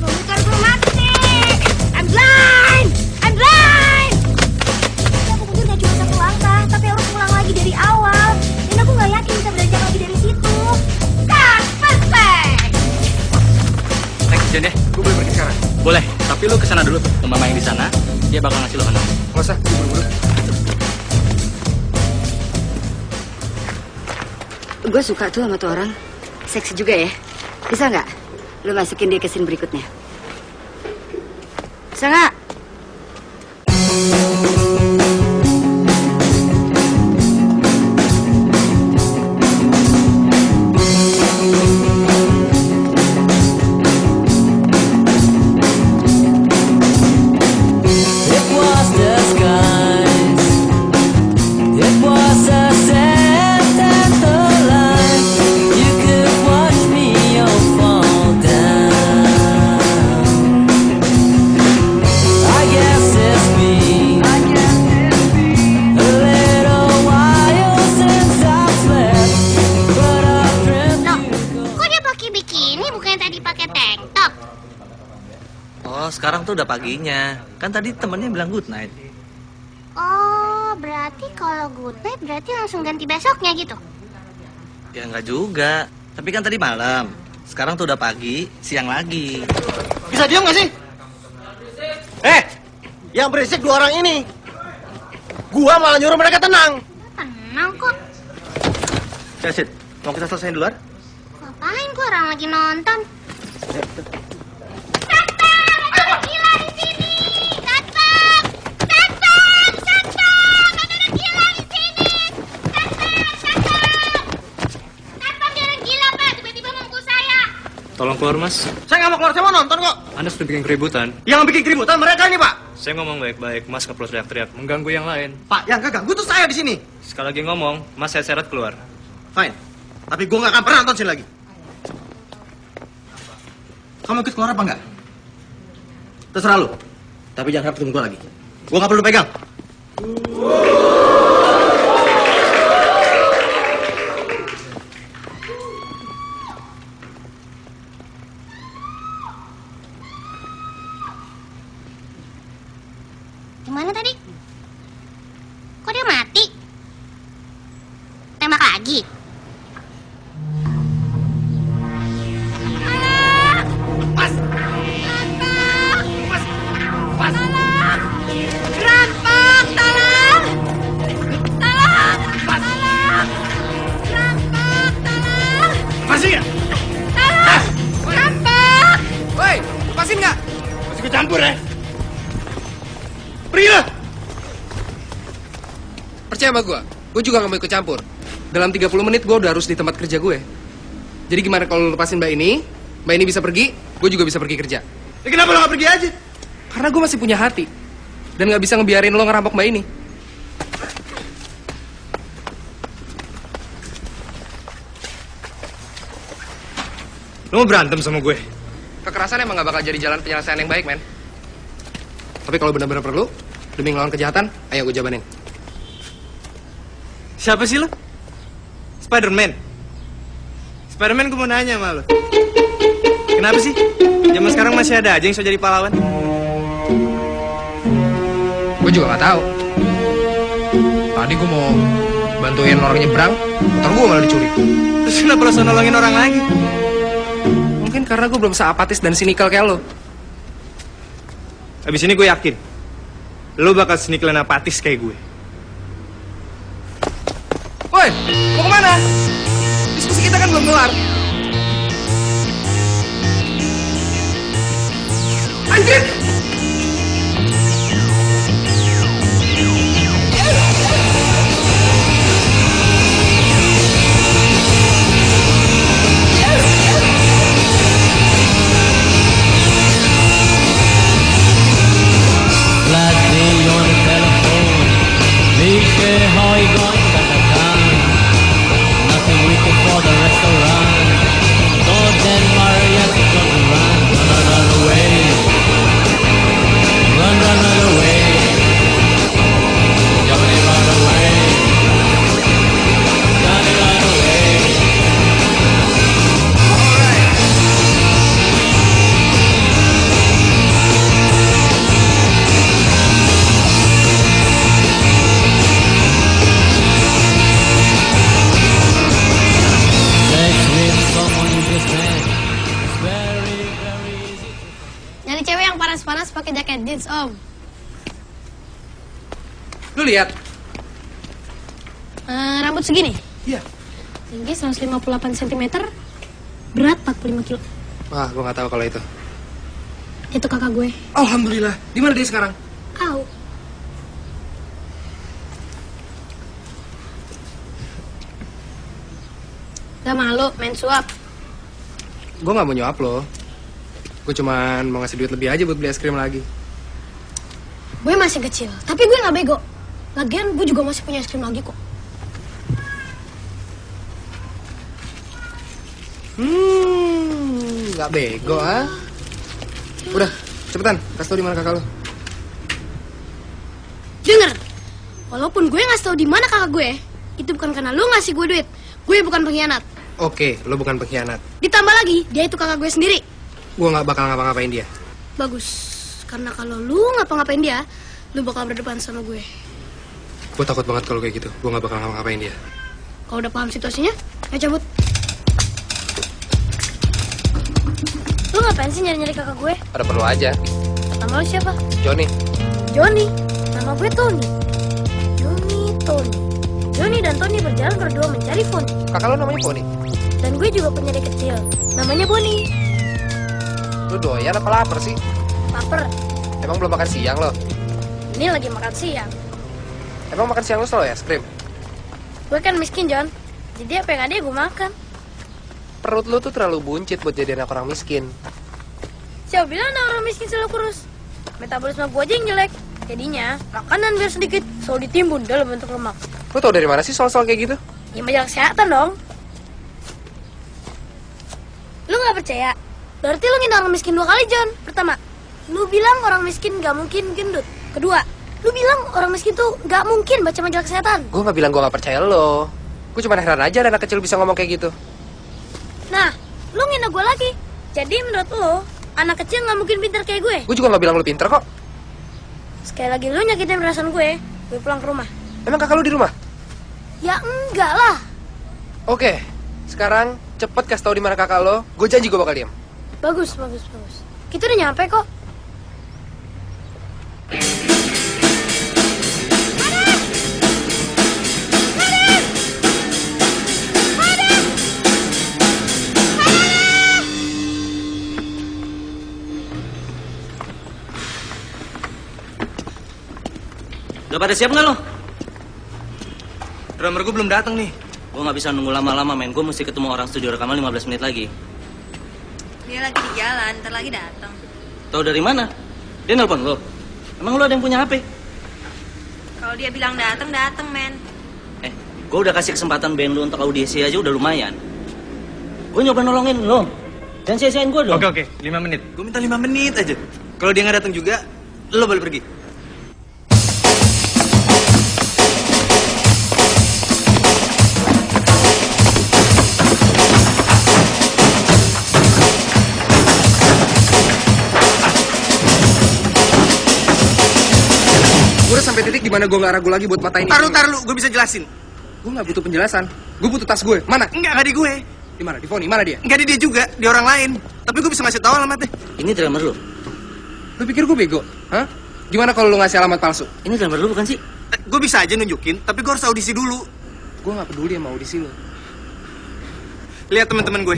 Komputer gue mati! I'm blind! Aku mundur gak cuma 1 langkah, tapi harus ulang lagi dari awal. Dan aku gak yakin bisa beranjak lagi dari situ. Cut! Perfect! Next, Jen deh. Gue boleh pergi sekarang? Boleh, tapi lu kesana dulu ke mama yang di sana. Dia bakal ngasih lo honor. Gak usah, gue buru-buru. Gue suka tuh sama tuh orang. Seksi juga ya. Bisa nggak lu masukin dia ke scene berikutnya? Bisa nggak? Sekarang tuh udah paginya. Kan tadi temennya bilang good night. Oh, berarti kalau good night berarti langsung ganti besoknya gitu? Ya nggak juga. Tapi kan tadi malam. Sekarang tuh udah pagi, siang lagi. Bisa diam nggak sih? Yang berisik 2 orang ini. Gua malah nyuruh mereka tenang. Tenang kok. Casit, mau kita selesai di luar? Ngapain gua orang lagi nonton? Tolong keluar, Mas. Saya nggak mau keluar, saya mau nonton kok. Anda sudah bikin keributan. Yang bikin keributan mereka ini, Pak. Saya ngomong baik-baik, Mas nggak perlu teriak-teriak. Mengganggu yang lain. Pak, yang gak ganggu tuh saya di sini. Sekali lagi ngomong, Mas saya seret keluar. Fine. Tapi gue nggak akan pernah nonton sini lagi. Kamu ikut keluar apa enggak? Terserah lu. Tapi jangan harap ketemu gue lagi. Gue nggak perlu pegang. Gimana tadi? Kok dia mati? Tembak lagi? Mas! percaya sama gue juga gak mau ikut campur. Dalam 30 menit gue udah harus di tempat kerja gue. Jadi gimana kalau lu lepasin Mbak ini bisa pergi, gue juga bisa pergi kerja. Ya kenapa lo gak pergi aja? Karena gue masih punya hati. Dan gak bisa ngebiarin lo ngerampok Mbak ini. Lo mau berantem sama gue? Kekerasan emang gak bakal jadi jalan penyelesaian yang baik, men. Tapi kalau benar-benar perlu, demi ngelawan kejahatan, ayo gue jabanin. Siapa sih lo? Spider-Man? Spider-Man gue mau nanya sama lo. Kenapa sih? Zaman sekarang masih ada aja yang so jadi pahlawan? Gue juga gak tahu. Tadi gue mau bantuin orang nyebrang, motor gue malah dicuri. Terus kenapa lo so nolongin orang lagi? Mungkin karena gue belum seapatis dan sinikal kayak lo. Abis ini gue yakin lo bakal sinikal dan apatis kayak gue. Woi, mau kemana? Diskusi kita kan belum kelar. Anjir! Pakai jaket jeans, Om. Lu lihat? Rambut segini? Iya. Tinggi 158 cm, berat 45 kilo. Wah, gue nggak tahu kalau itu. Itu kakak gue. Alhamdulillah. Di mana dia sekarang? Tahu. Gak malu main suap? Gue nggak mau nyuap lo. Gue cuman mau ngasih duit lebih aja buat beli es krim lagi. Gue masih kecil, tapi gue gak bego. Lagian gue juga masih punya es krim lagi kok. Gak bego, ah? Udah, cepetan, kasih tau di mana kakak lo. Dengar, walaupun gue ngasih tau di mana kakak gue, itu bukan karena lu ngasih gue duit. Gue bukan pengkhianat. Oke, lo bukan pengkhianat. Ditambah lagi, dia itu kakak gue sendiri. Gue gak bakal ngapa-ngapain dia. Bagus, karena kalau lu ngapa-ngapain dia, lu bakal berdepan sama gue. Gue takut banget kalau kayak gitu. Gue gak bakal ngapa-ngapain dia. Kalau udah paham situasinya, ayo cabut. Lu ngapain sih nyari-nyari kakak gue? Ada perlu aja. Nama lu siapa? Johnny. Johnny? Nama gue Tony. Tony. Johnny dan Tony berjalan berdua mencari Fonny. Kakak lo namanya Fonny? Dan gue juga punya adik kecil, namanya Bonnie. Lu doyan apa lapar sih? Lapar. Emang belum makan siang lo? Ini lagi makan siang. Emang makan siang lo selalu ya, es krim? Gue kan miskin, John. Jadi apa yang ada gue makan. Perut lu tuh terlalu buncit buat jadi anak orang miskin. Siapa bilang anak orang miskin selalu kurus? Metabolisme gue aja yang jelek. Jadinya, makanan biar sedikit selalu ditimbun dalam bentuk lemak. Lu tau dari mana sih soal-soal kayak gitu? Ya majalah kesehatan dong. Lu gak percaya? Berarti lu ngina orang miskin 2 kali, John. Pertama, lu bilang orang miskin gak mungkin gendut. Kedua, lu bilang orang miskin tuh gak mungkin baca majalah kesehatan. Gue gak bilang gue gak percaya lo. Gue cuma heran aja ada anak kecil bisa ngomong kayak gitu. Nah, lu ngina gue lagi. Jadi menurut lu, anak kecil gak mungkin pintar kayak gue. Gue juga gak bilang lu pintar kok. Sekali lagi lu nyakitin perasaan gue pulang ke rumah. Emang kakak lu di rumah? Ya enggak lah. Oke, sekarang cepet kasih tau di mana kakak lo. Gue janji gue bakal diam. Bagus. Kita udah nyampe kok. Udah pada siap nggak lo? Drummer gue belum datang nih. Gue nggak bisa nunggu lama-lama, men. Gue mesti ketemu orang studio rekaman 15 menit lagi. Dia lagi di jalan, ntar lagi datang. Tahu dari mana? Dia nelpon lo. Emang lo ada yang punya HP? Kalau dia bilang datang, men. Gue udah kasih kesempatan band lu untuk audisi aja udah lumayan. Gue nyoba nolongin lo. Dan sia-siain gue dong. Oke, 5 menit. Gue minta 5 menit aja. Kalau dia nggak datang juga, lo balik pergi. Gue udah sampai titik dimana gue nggak ragu lagi buat matain Tar lu, gue bisa jelasin. Gue nggak butuh penjelasan. Gue butuh tas gue. Mana? Nggak di gue. Di mana? Di Foni. Mana dia? Nggak di dia juga, di orang lain. Tapi gue bisa ngasih tahu alamatnya. Ini drummer lu. Lu pikir gue bego? Hah? Gimana kalau lu ngasih alamat palsu? Ini drummer lu bukan sih? Gue bisa aja nunjukin, tapi gue harus audisi dulu. Gue nggak peduli sama audisi lu. Lihat teman-teman gue.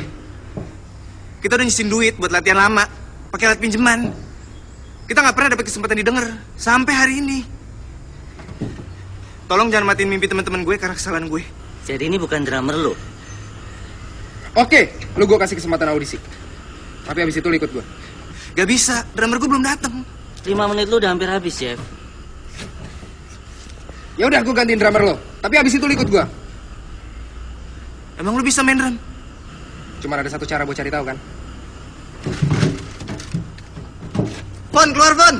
Kita udah nyisin duit buat latihan lama, pakai alat pinjaman. Kita nggak pernah dapet kesempatan didengar sampai hari ini. Tolong jangan matiin mimpi teman-teman gue karena kesalahan gue. Jadi ini bukan drummer lu. Oke, lu gue kasih kesempatan audisi. Tapi abis itu lu ikut gue. Gak bisa, drummer gue belum datang. 5 menit lu udah hampir habis, Chef. Ya udah, gue gantiin drummer lo. Tapi abis itu lu ikut gue. Emang lu bisa main drum? Cuma ada satu cara buat cari tahu kan? Fon, keluar Fon.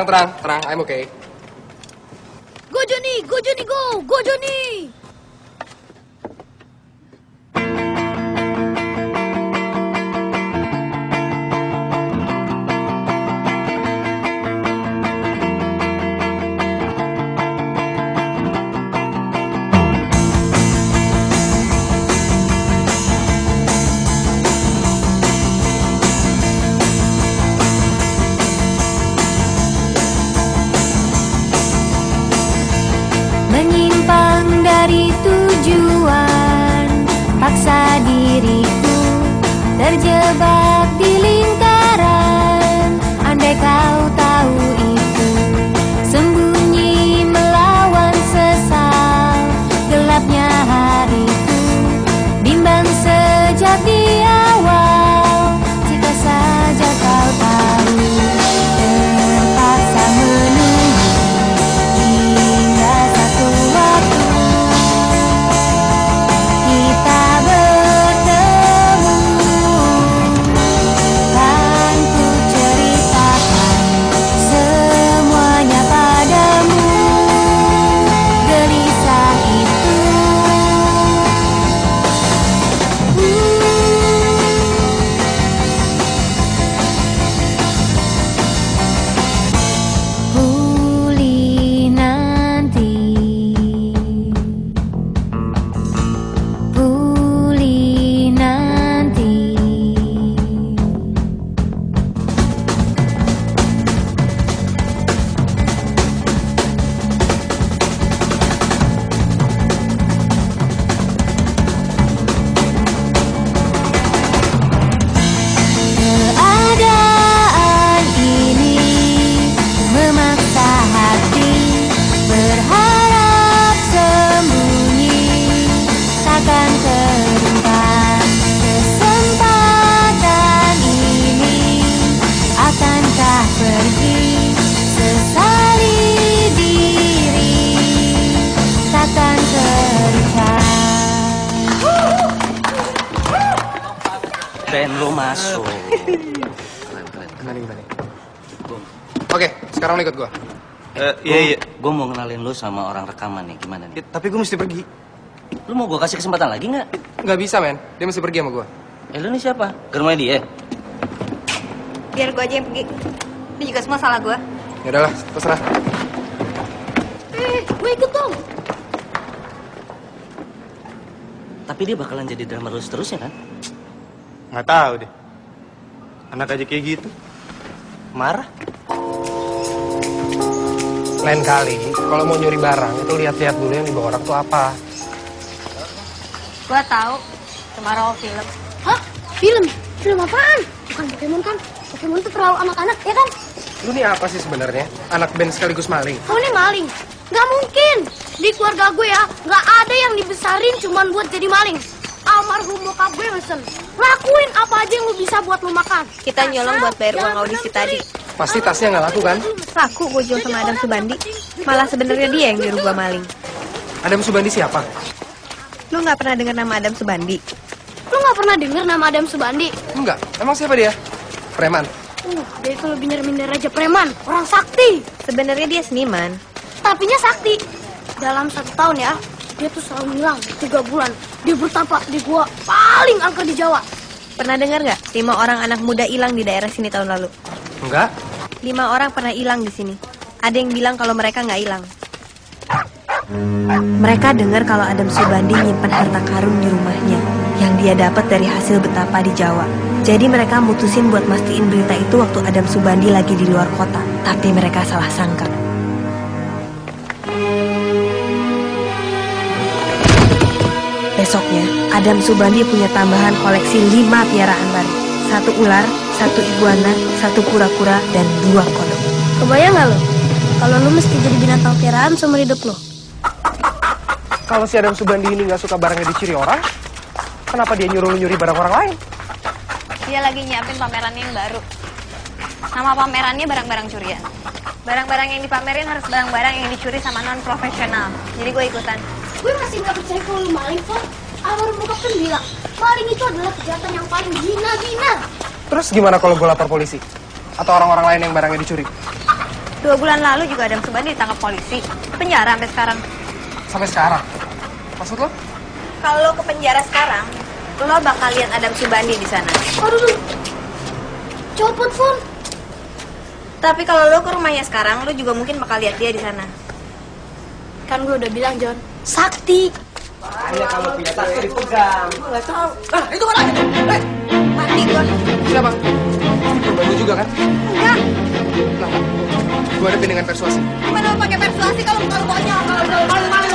Tenang, I'm okay. Go Johnny, go! Go Johnny! Menyimpang dari tujuan, paksa diriku terjebak di lingkaran. Andai kau tahu itu, sembunyi melawan sesal. Gelapnya hariku, bimbang sejak di awal. Jika saja kau tahu, terpaksa menunggu hingga satu waktu kita bertemu. Kan ku ceritakan semuanya padamu. Gelisah itu pulih nanti, pulih nanti. Keadaan ini memaksa hati berharap sembunyi, takkan terungkap kesempatan ini. Akankah pergi sesali diri, takkan terucap. Band lu masuk. Gimana? Oke, sekarang lu ikut gue. Iya. Gue mau kenalin lu sama orang rekaman nih, gimana nih? Tapi gue mesti pergi. Lu mau gue kasih kesempatan lagi nggak? Nggak bisa, men. Dia mesti pergi sama gue. Lu nih siapa? Ke rumah dia? Biar gue aja yang pergi. Ini juga semua salah gue. Ya udahlah, terserah. Gue ikut dong. Tapi dia bakalan jadi drummer lu seterusnya kan? Nggak tahu deh. Anak aja kayak gitu. Marah. Lain kali, kalau mau nyuri barang, itu lihat-lihat dulu yang dibawa orang tuh apa. Gua tahu, Tomorrow film. Hah? Film? Film apaan? Bukan Pokemon kan? Pokemon tuh terlalu anak-anak, ya kan? Lu nih apa sih sebenarnya? Anak band sekaligus maling? Oh, ini maling? Nggak mungkin. Di keluarga gue ya, nggak ada yang dibesarin cuman buat jadi maling. Almarhum bokap gue mesen. Lakuin apa aja yang lu bisa buat lu makan. Kita nyolong buat bayar uang audisi tadi. Pasti tasnya nggak laku kan? Laku gue jual sama Adam Subandi. Malah sebenarnya dia yang nyuruh gue maling. Adam Subandi siapa? Lu nggak pernah dengar nama Adam Subandi? Lu nggak pernah dengar nama Adam Subandi? Enggak. Emang siapa dia? Preman. Dia itu lebih nyermin Raja Preman. Orang sakti. Sebenarnya dia seniman. Tapinya sakti. Dalam 1 tahun ya, dia tuh selalu hilang 3 bulan. Dia bertapa di gua paling angker di Jawa. Pernah dengar nggak 5 orang anak muda hilang di daerah sini tahun lalu? Enggak. 5 orang pernah hilang di sini. Ada yang bilang kalau mereka nggak hilang. Mereka dengar kalau Adam Subandi nyimpan harta karun di rumahnya yang dia dapat dari hasil betapa di Jawa. Jadi mereka mutusin buat mastiin berita itu waktu Adam Subandi lagi di luar kota. Tapi mereka salah sangka. Besoknya, Adam Subandi punya tambahan koleksi 5 piaraan baru. 1 ular, 1 iguana, 1 kura-kura, dan 2 kodok. Kebayang nggak lo? Kalau lu mesti jadi binatang piaraan seumur hidup lo. Kalau si Adam Subandi ini nggak suka barangnya dicuri orang, kenapa dia nyuruh nyuri barang orang lain? Dia lagi nyiapin pamerannya yang baru. Nama pamerannya barang-barang curian. Barang-barang yang dipamerin harus barang-barang yang dicuri sama non-profesional. Jadi gue ikutan. Gue masih nggak percaya kalau lu maling, Fon. Almarhum bokap kan bilang, maling itu adalah kejahatan yang paling hina-hina. Terus gimana kalau gue lapor polisi? Atau orang-orang lain yang barangnya dicuri? 2 bulan lalu juga Adam Subandi ditangkap polisi. Penjara sampai sekarang. Sampai sekarang? Maksud lo? Kalau lo ke penjara sekarang, lo bakal lihat Adam Subandi di sana. Aduh, copot, Fon. Tapi kalau lo ke rumahnya sekarang, lo juga mungkin bakal lihat dia di sana. Kan gue udah bilang, John, sakti. Hanya kalau punya tas dipegang. Gue nggak tahu. Ah, itu kan lagi. Mati gue. Siapa? Bantu juga kan? Enggak. Lah, gue hadapin dengan persuasi. Gimana lo pakai persuasi kalau konyol? Kalau maling.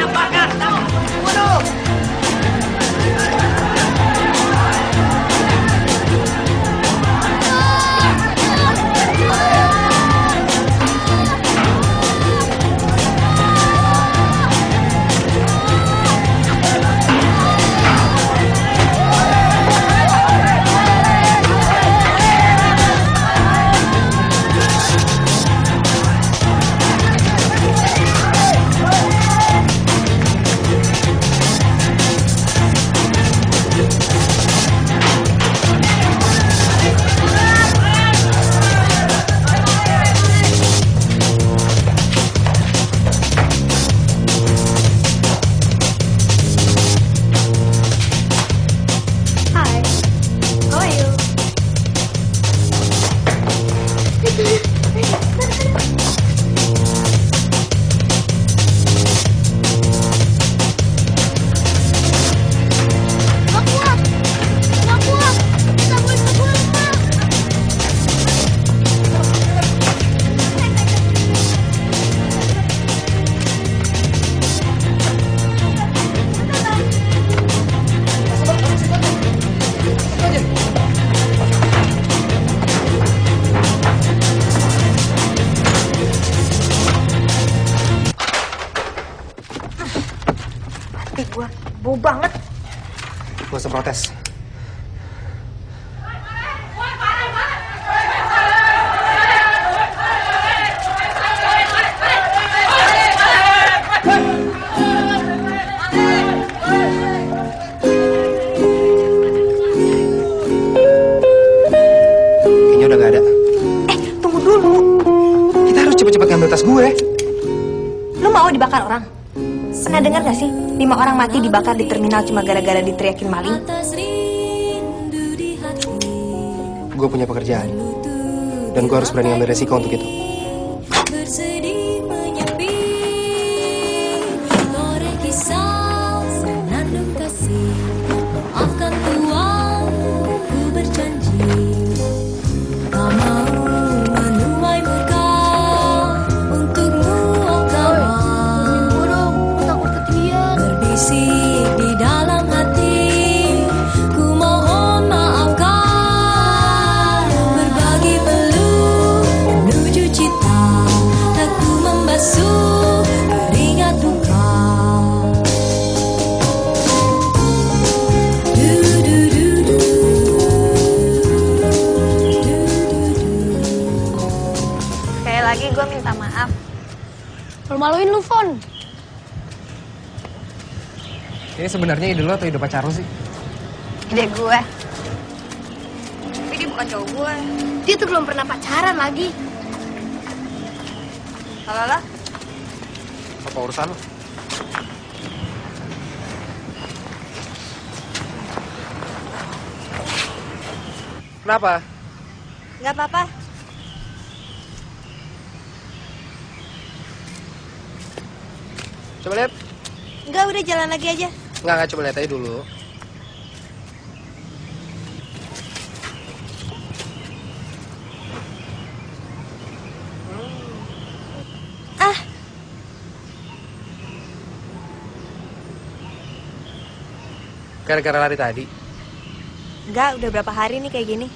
Bakar, tahu? Waduh. Bau banget. Gak usah protes. Kayaknya udah gak ada. Tunggu dulu. Kita harus cepet-cepet ngambil tas gue. Lu mau dibakar orang? Pernah dengar gak sih 5 orang mati dibakar di terminal cuma gara-gara diteriakin maling? Gue punya pekerjaan. Dan gue harus berani ngambil resiko untuk itu. Bersedih menyepi, korek kisah senandung kasih. Maafkan Tuhan, ku berjanji. Tak mau menuai murka, Malu-maluin lu, Fon. Ini sebenarnya ide lo atau ide pacar lo sih? Ide gue. Tapi dia bukan cowok gue. Dia tuh belum pernah pacaran lagi. Lala? Apa urusan lo? Kenapa? Nggak apa-apa. Coba lihat. Nggak, udah jalan lagi aja. Nggak, coba lihat aja dulu. Gara-gara lari tadi? Nggak, udah berapa hari nih kayak gini.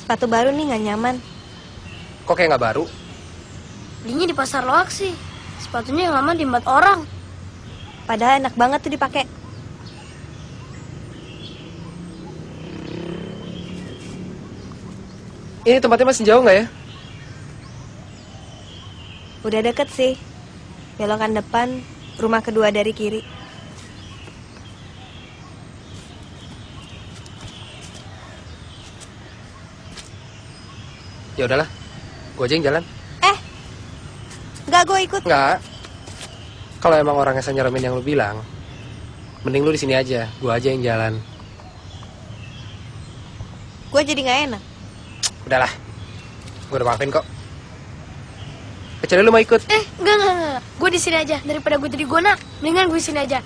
Sepatu baru nih nggak nyaman. Kok kayak nggak baru? Belinya di pasar loak sih. Sepatunya yang lama diembat orang. Padahal enak banget tuh dipakai. Ini tempatnya masih jauh nggak ya? Udah deket sih. Belokan depan, rumah kedua dari kiri. Ya udahlah, gue aja yang jalan. Nggak, gue ikut. Nggak. Kalau emang orangnya senyeremin yang lu bilang, mending lu di sini aja, gue aja yang jalan. Gue jadi nggak enak. Udahlah, gue udah maafin kok. Kecuali lu mau ikut. Enggak. Gue di sini aja. Daripada gue jadi iguana, mendingan gue di sini aja.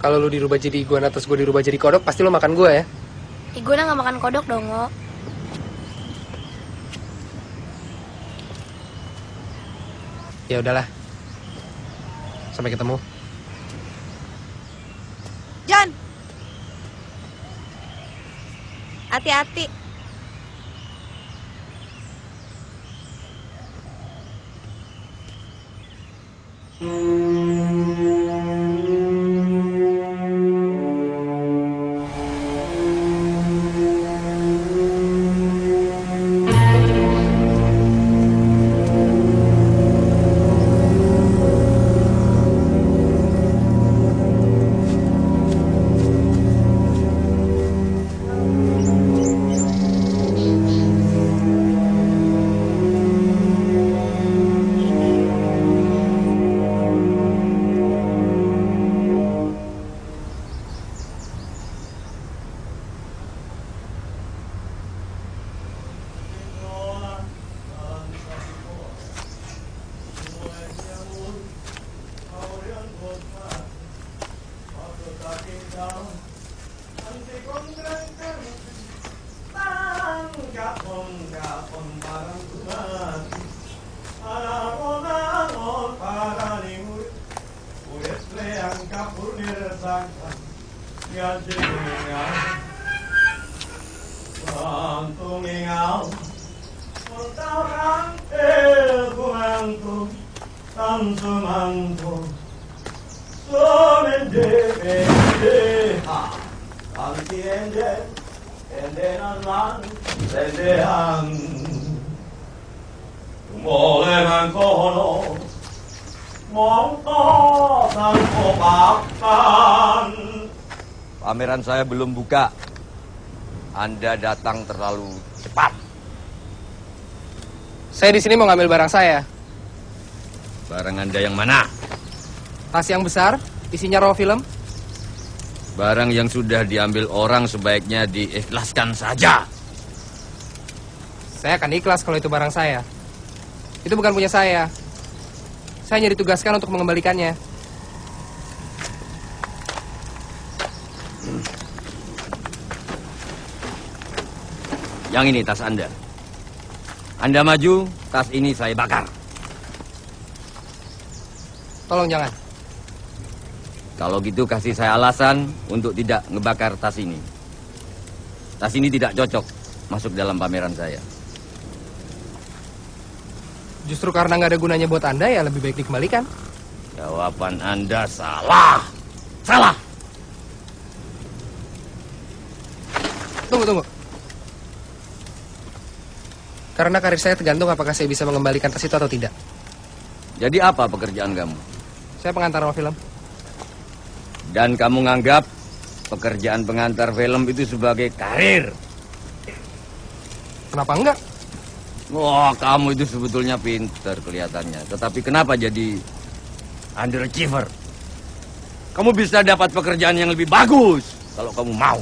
Kalau lu dirubah jadi iguana terus gue dirubah jadi kodok, pasti lu makan gue ya. Iguana nggak makan kodok dong, Ngo. Ya udahlah. Sampai ketemu. John. Hati-hati. Pameran saya belum buka. Anda datang terlalu cepat. Saya di sini mau ngambil barang saya. Barang Anda yang mana? Tas yang besar, isinya raw film. Barang yang sudah diambil orang sebaiknya diikhlaskan saja. Saya akan ikhlas kalau itu barang saya. Itu bukan punya saya. Saya hanya ditugaskan untuk mengembalikannya. Yang ini tas Anda. Anda maju, tas ini saya bakar. Tolong jangan. Kalau gitu kasih saya alasan untuk tidak ngebakar tas ini. Tas ini tidak cocok masuk dalam pameran saya. Justru karena nggak ada gunanya buat Anda, ya lebih baik dikembalikan. Jawaban Anda salah. Salah. Tunggu. Karena karir saya tergantung apakah saya bisa mengembalikan tas itu atau tidak. Jadi apa pekerjaan kamu? Saya pengantar film. Dan kamu nganggap pekerjaan pengantar film itu sebagai karir? Kenapa enggak? Wah, kamu itu sebetulnya pinter kelihatannya. Tetapi kenapa jadi underachiever? Kamu bisa dapat pekerjaan yang lebih bagus kalau kamu mau.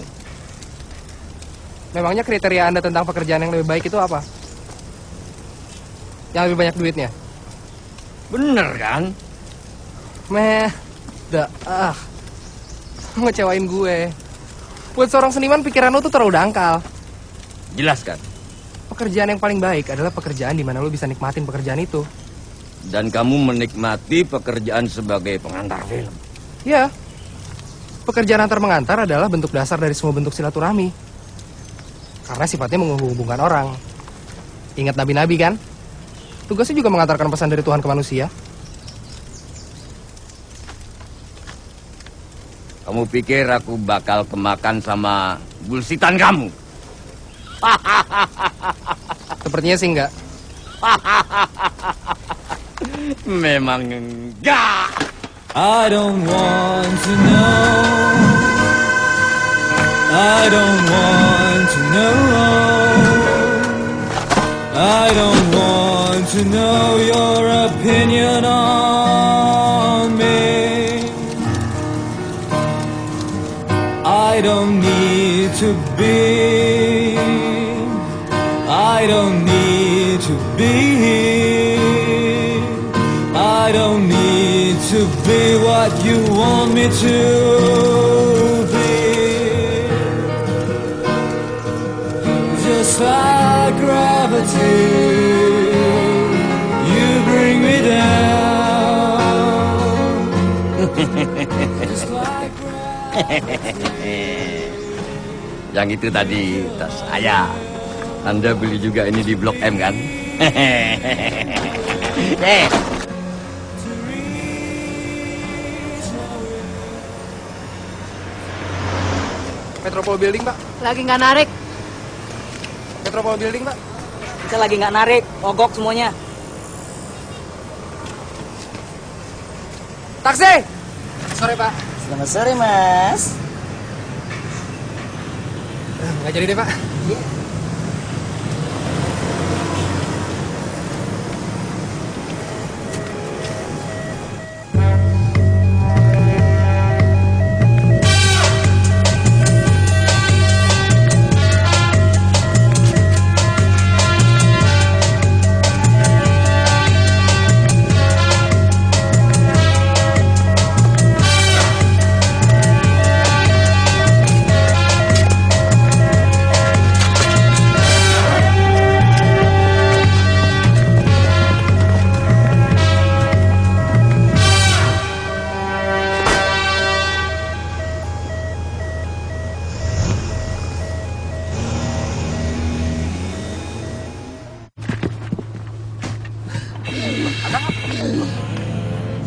Memangnya kriteria Anda tentang pekerjaan yang lebih baik itu apa? Yang lebih banyak duitnya? Bener kan? Ngecewain gue. Buat seorang seniman pikiran lo tuh terlalu dangkal. Jelaskan. Pekerjaan yang paling baik adalah pekerjaan di mana lo bisa nikmatin pekerjaan itu. Dan kamu menikmati pekerjaan sebagai pengantar film? Ya. Pekerjaan antar mengantar adalah bentuk dasar dari semua bentuk silaturahmi. Karena sifatnya menghubungkan orang. Ingat nabi-nabi kan? Tugasnya juga mengantarkan pesan dari Tuhan ke manusia. Kamu pikir aku bakal kemakan sama bullshit-an kamu? Sepertinya sih enggak. Memang enggak. I don't want to know. I don't want to know. I don't want to know your opinion on me. I don't need to be. I don't need to be. I don't need to be what you want me to be. Just like gravity, you bring me down. Just like Yang itu tadi tas saya. Anda beli juga ini di Blok M kan? Metropole Building, Pak. Lagi nggak narik. Metropole Building, Pak. Kita lagi nggak narik, mogok semuanya. Taksi! Sore, Pak. Selamat sore, Mas. Nggak jadi deh, Pak.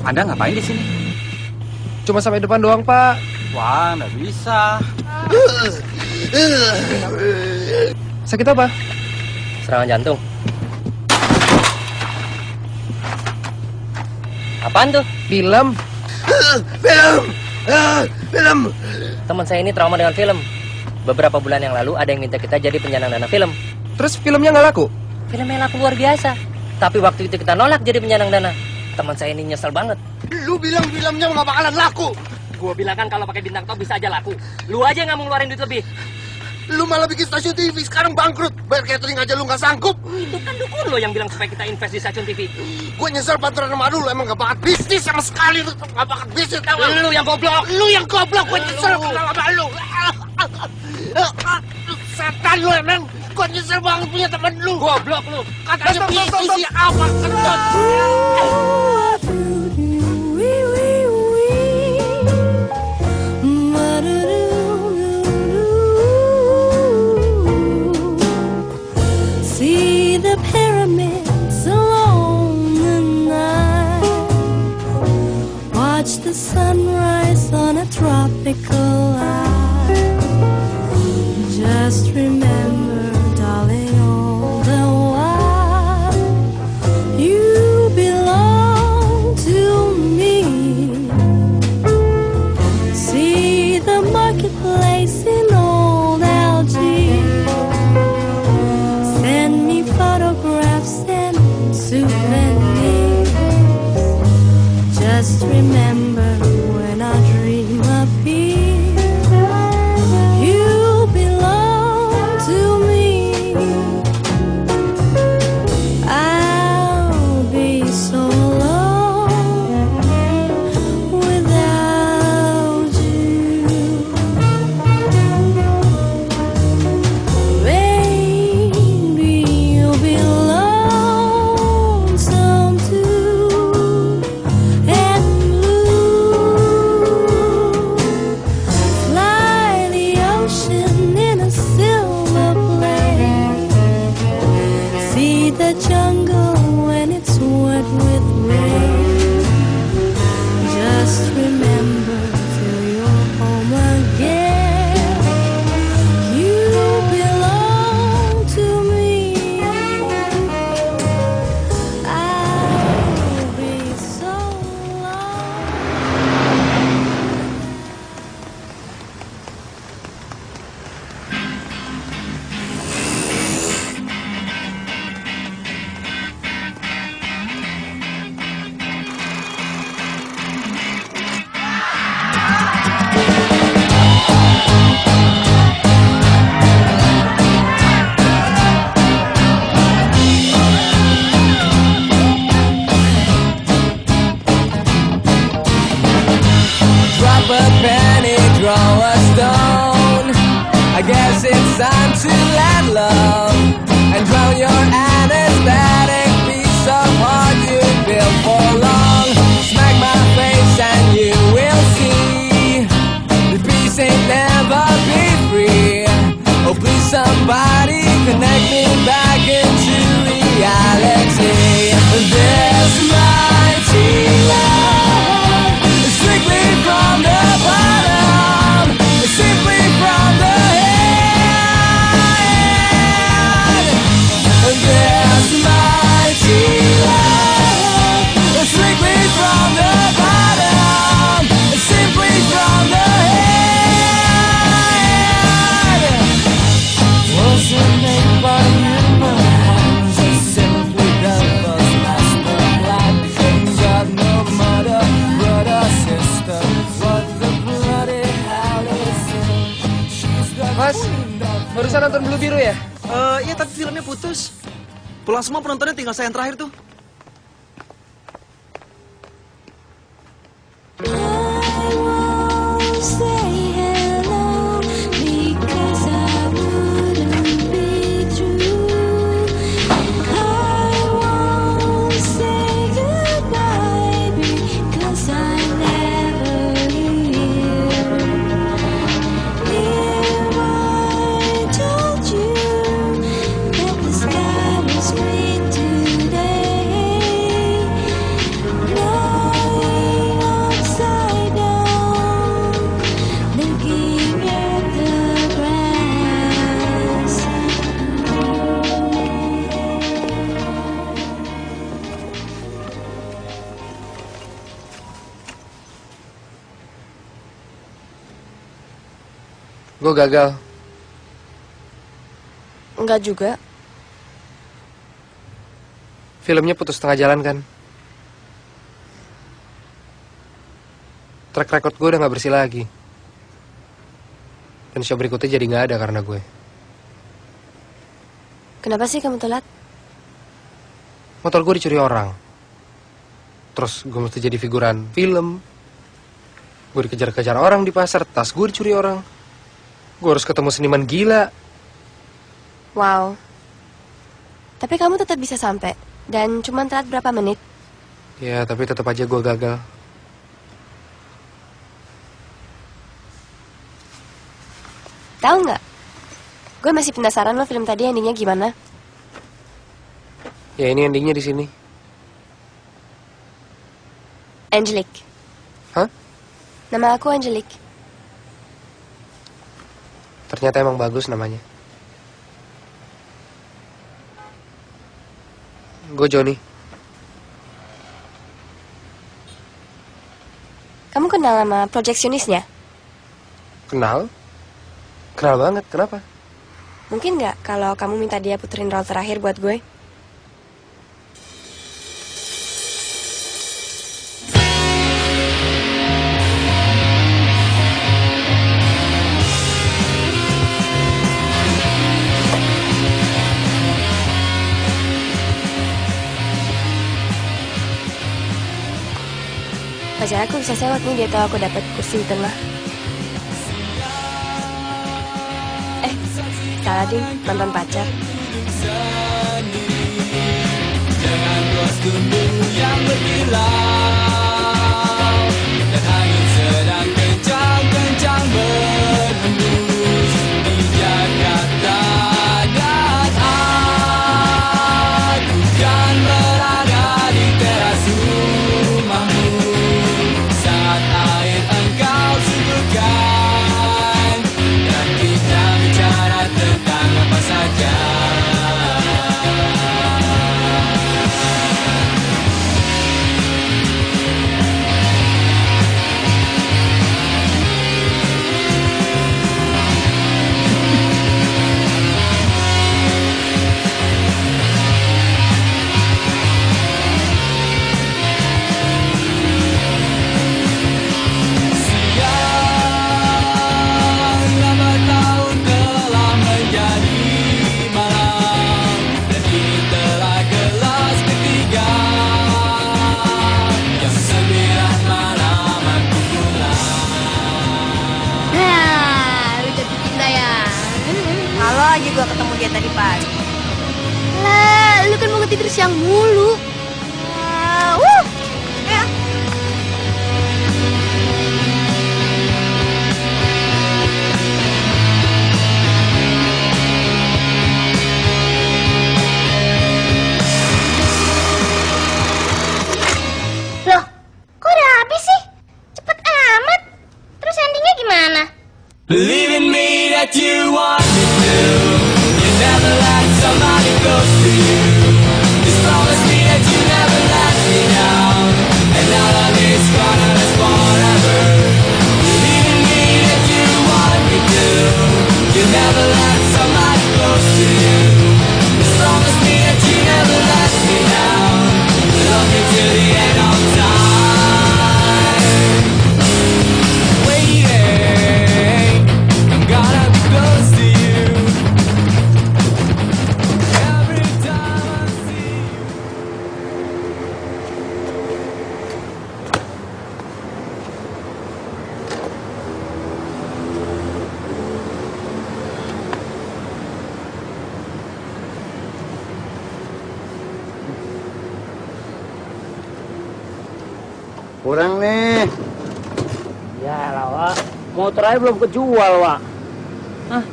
Anda ngapain di sini? Cuma sampai depan doang, Pak. Wah, nggak bisa. Sakit apa? Serangan jantung. Apaan tuh? Film. Film. Teman saya ini trauma dengan film. Beberapa bulan yang lalu ada yang minta kita jadi penyanang dana film. Terus filmnya nggak laku? Filmnya laku luar biasa. Tapi waktu itu kita nolak jadi penyanang dana. Teman saya ini nyesel banget. Lu bilang filmnya nggak bakalan laku. Gua bilang kan kalau pakai bintang top bisa aja laku. Lu aja nggak mau ngeluarin duit lebih. Lu malah bikin stasiun TV sekarang bangkrut. Bayar catering aja lu nggak sanggup. Itu kan dukun lo yang bilang supaya kita invest di stasiun TV. Gue nyesel partneran sama lu emang gak bakat bisnis sama sekali. Lu gak bakat bisnis tau gak? Lu yang goblok. Lu yang goblok. Gue nyesel kenal sama lu. Setan lu emang. Gue nyesel banget punya temen lu. Goblok lu. Katanya bisnis apa kentut. See the pyramids along the night. Watch the sunrise on a tropical isle. Just remember, darling, all the while you belong place in old algae. Send me photographs and souvenirs. Just remember when I dream of you, you belong to me. I'll be so alone without you. Baby, you'll be lonesome too, and blue. Fly the ocean in a silver plane. See the jungle when it's wet with rain. Just remember till you're home again, you belong to me. I'll be so Drop a penny, draw a stone. I guess it's time to let love and drown your anesthetic piece of heart you built for long. Smack my face and you will see the peace ain't never be free. Oh please somebody connect me back into reality. This mighty love is strictly from the bottom, simply from the head. This mighty love is strictly from the bottom, simply from the head. Wasn't made by human hands, it's simply devil's masterplan. Ain't got no mother, brother, sister. What the bloody hell is it? She's the Mas, barusan nonton Blue Biru ya? Iya, tapi filmnya putus. Pulang semua penontonnya, tinggal saya yang terakhir tuh. say hello because I wouldn't be true. I won't say goodbye because I never will. If I told you that the sky was green today, lying upside down, looking at the grass. Gue gagal. Enggak juga. Filmnya putus setengah jalan kan? Track record gue udah gak bersih lagi. Dan show berikutnya jadi gak ada karena gue. Kenapa sih kamu telat? Motor gue dicuri orang. Terus gue mesti jadi figuran film. Gue dikejar-kejar orang di pasar. Tas gue dicuri orang. Gue harus ketemu seniman gila. Wow. Tapi kamu tetap bisa sampai. Dan cuma telat berapa menit? Ya, tapi tetap aja gue gagal. Tahu nggak? Gue masih penasaran lo film tadi endingnya gimana. Ya, ini endingnya di sini. Angelique. Hah? Nama aku Angelique. Ternyata emang bagus namanya. Gue Johnny. Kamu kenal sama projectionistnya? Kenal? Kenal banget, kenapa? Mungkin nggak kalau kamu minta dia puterin roll terakhir buat gue? Pacar aku bisa sewot nih, dia tahu aku dapat kursi di tengah. Salah ding, mantan pacar. Dengan bos gunung yang berkilau dan angin sedang kencang-kencang berhembus di Jakarta, dan aku kan berada di teras rumahmu saat air engkau suburkan dan kita bicara tentang apa saja. Aja gua ketemu dia tadi pagi. Lah, lu kan mau tidur siang mulu. Ya. Loh, kok udah habis sih? Cepet amat. Terus endingnya gimana? Believe in me that you want me to. You never let somebody close to you. Just promise me that you never let me down. And all of this gonna last forever. Believe in me that you want me to. You never let somebody close to you. Just promise me that you never let me down. Love me till the end of time. Waiting, I'm gonna be close to you. Every time I see you. Kurang nih. Ya lah, Wak. Motor aja belum kejual, Wak. Hah?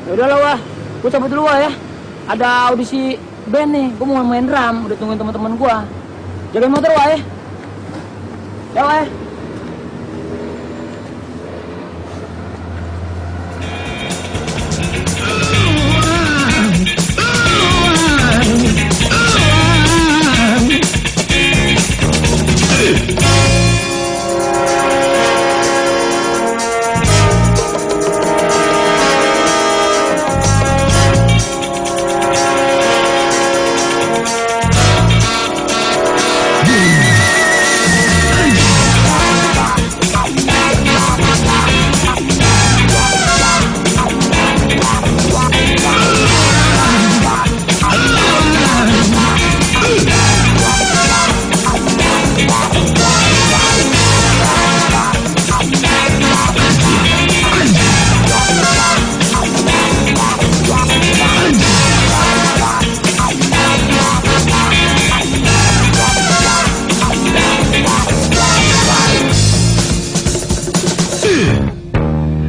Ya udah lah, Wak. Gue cabut dulu, Wak, ya. Ada audisi band nih. Gue mau main drum. Udah tungguin teman-teman gue. Jagain motor, Wak, ya. Ya, Wak, ya.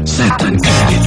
Setan kredit.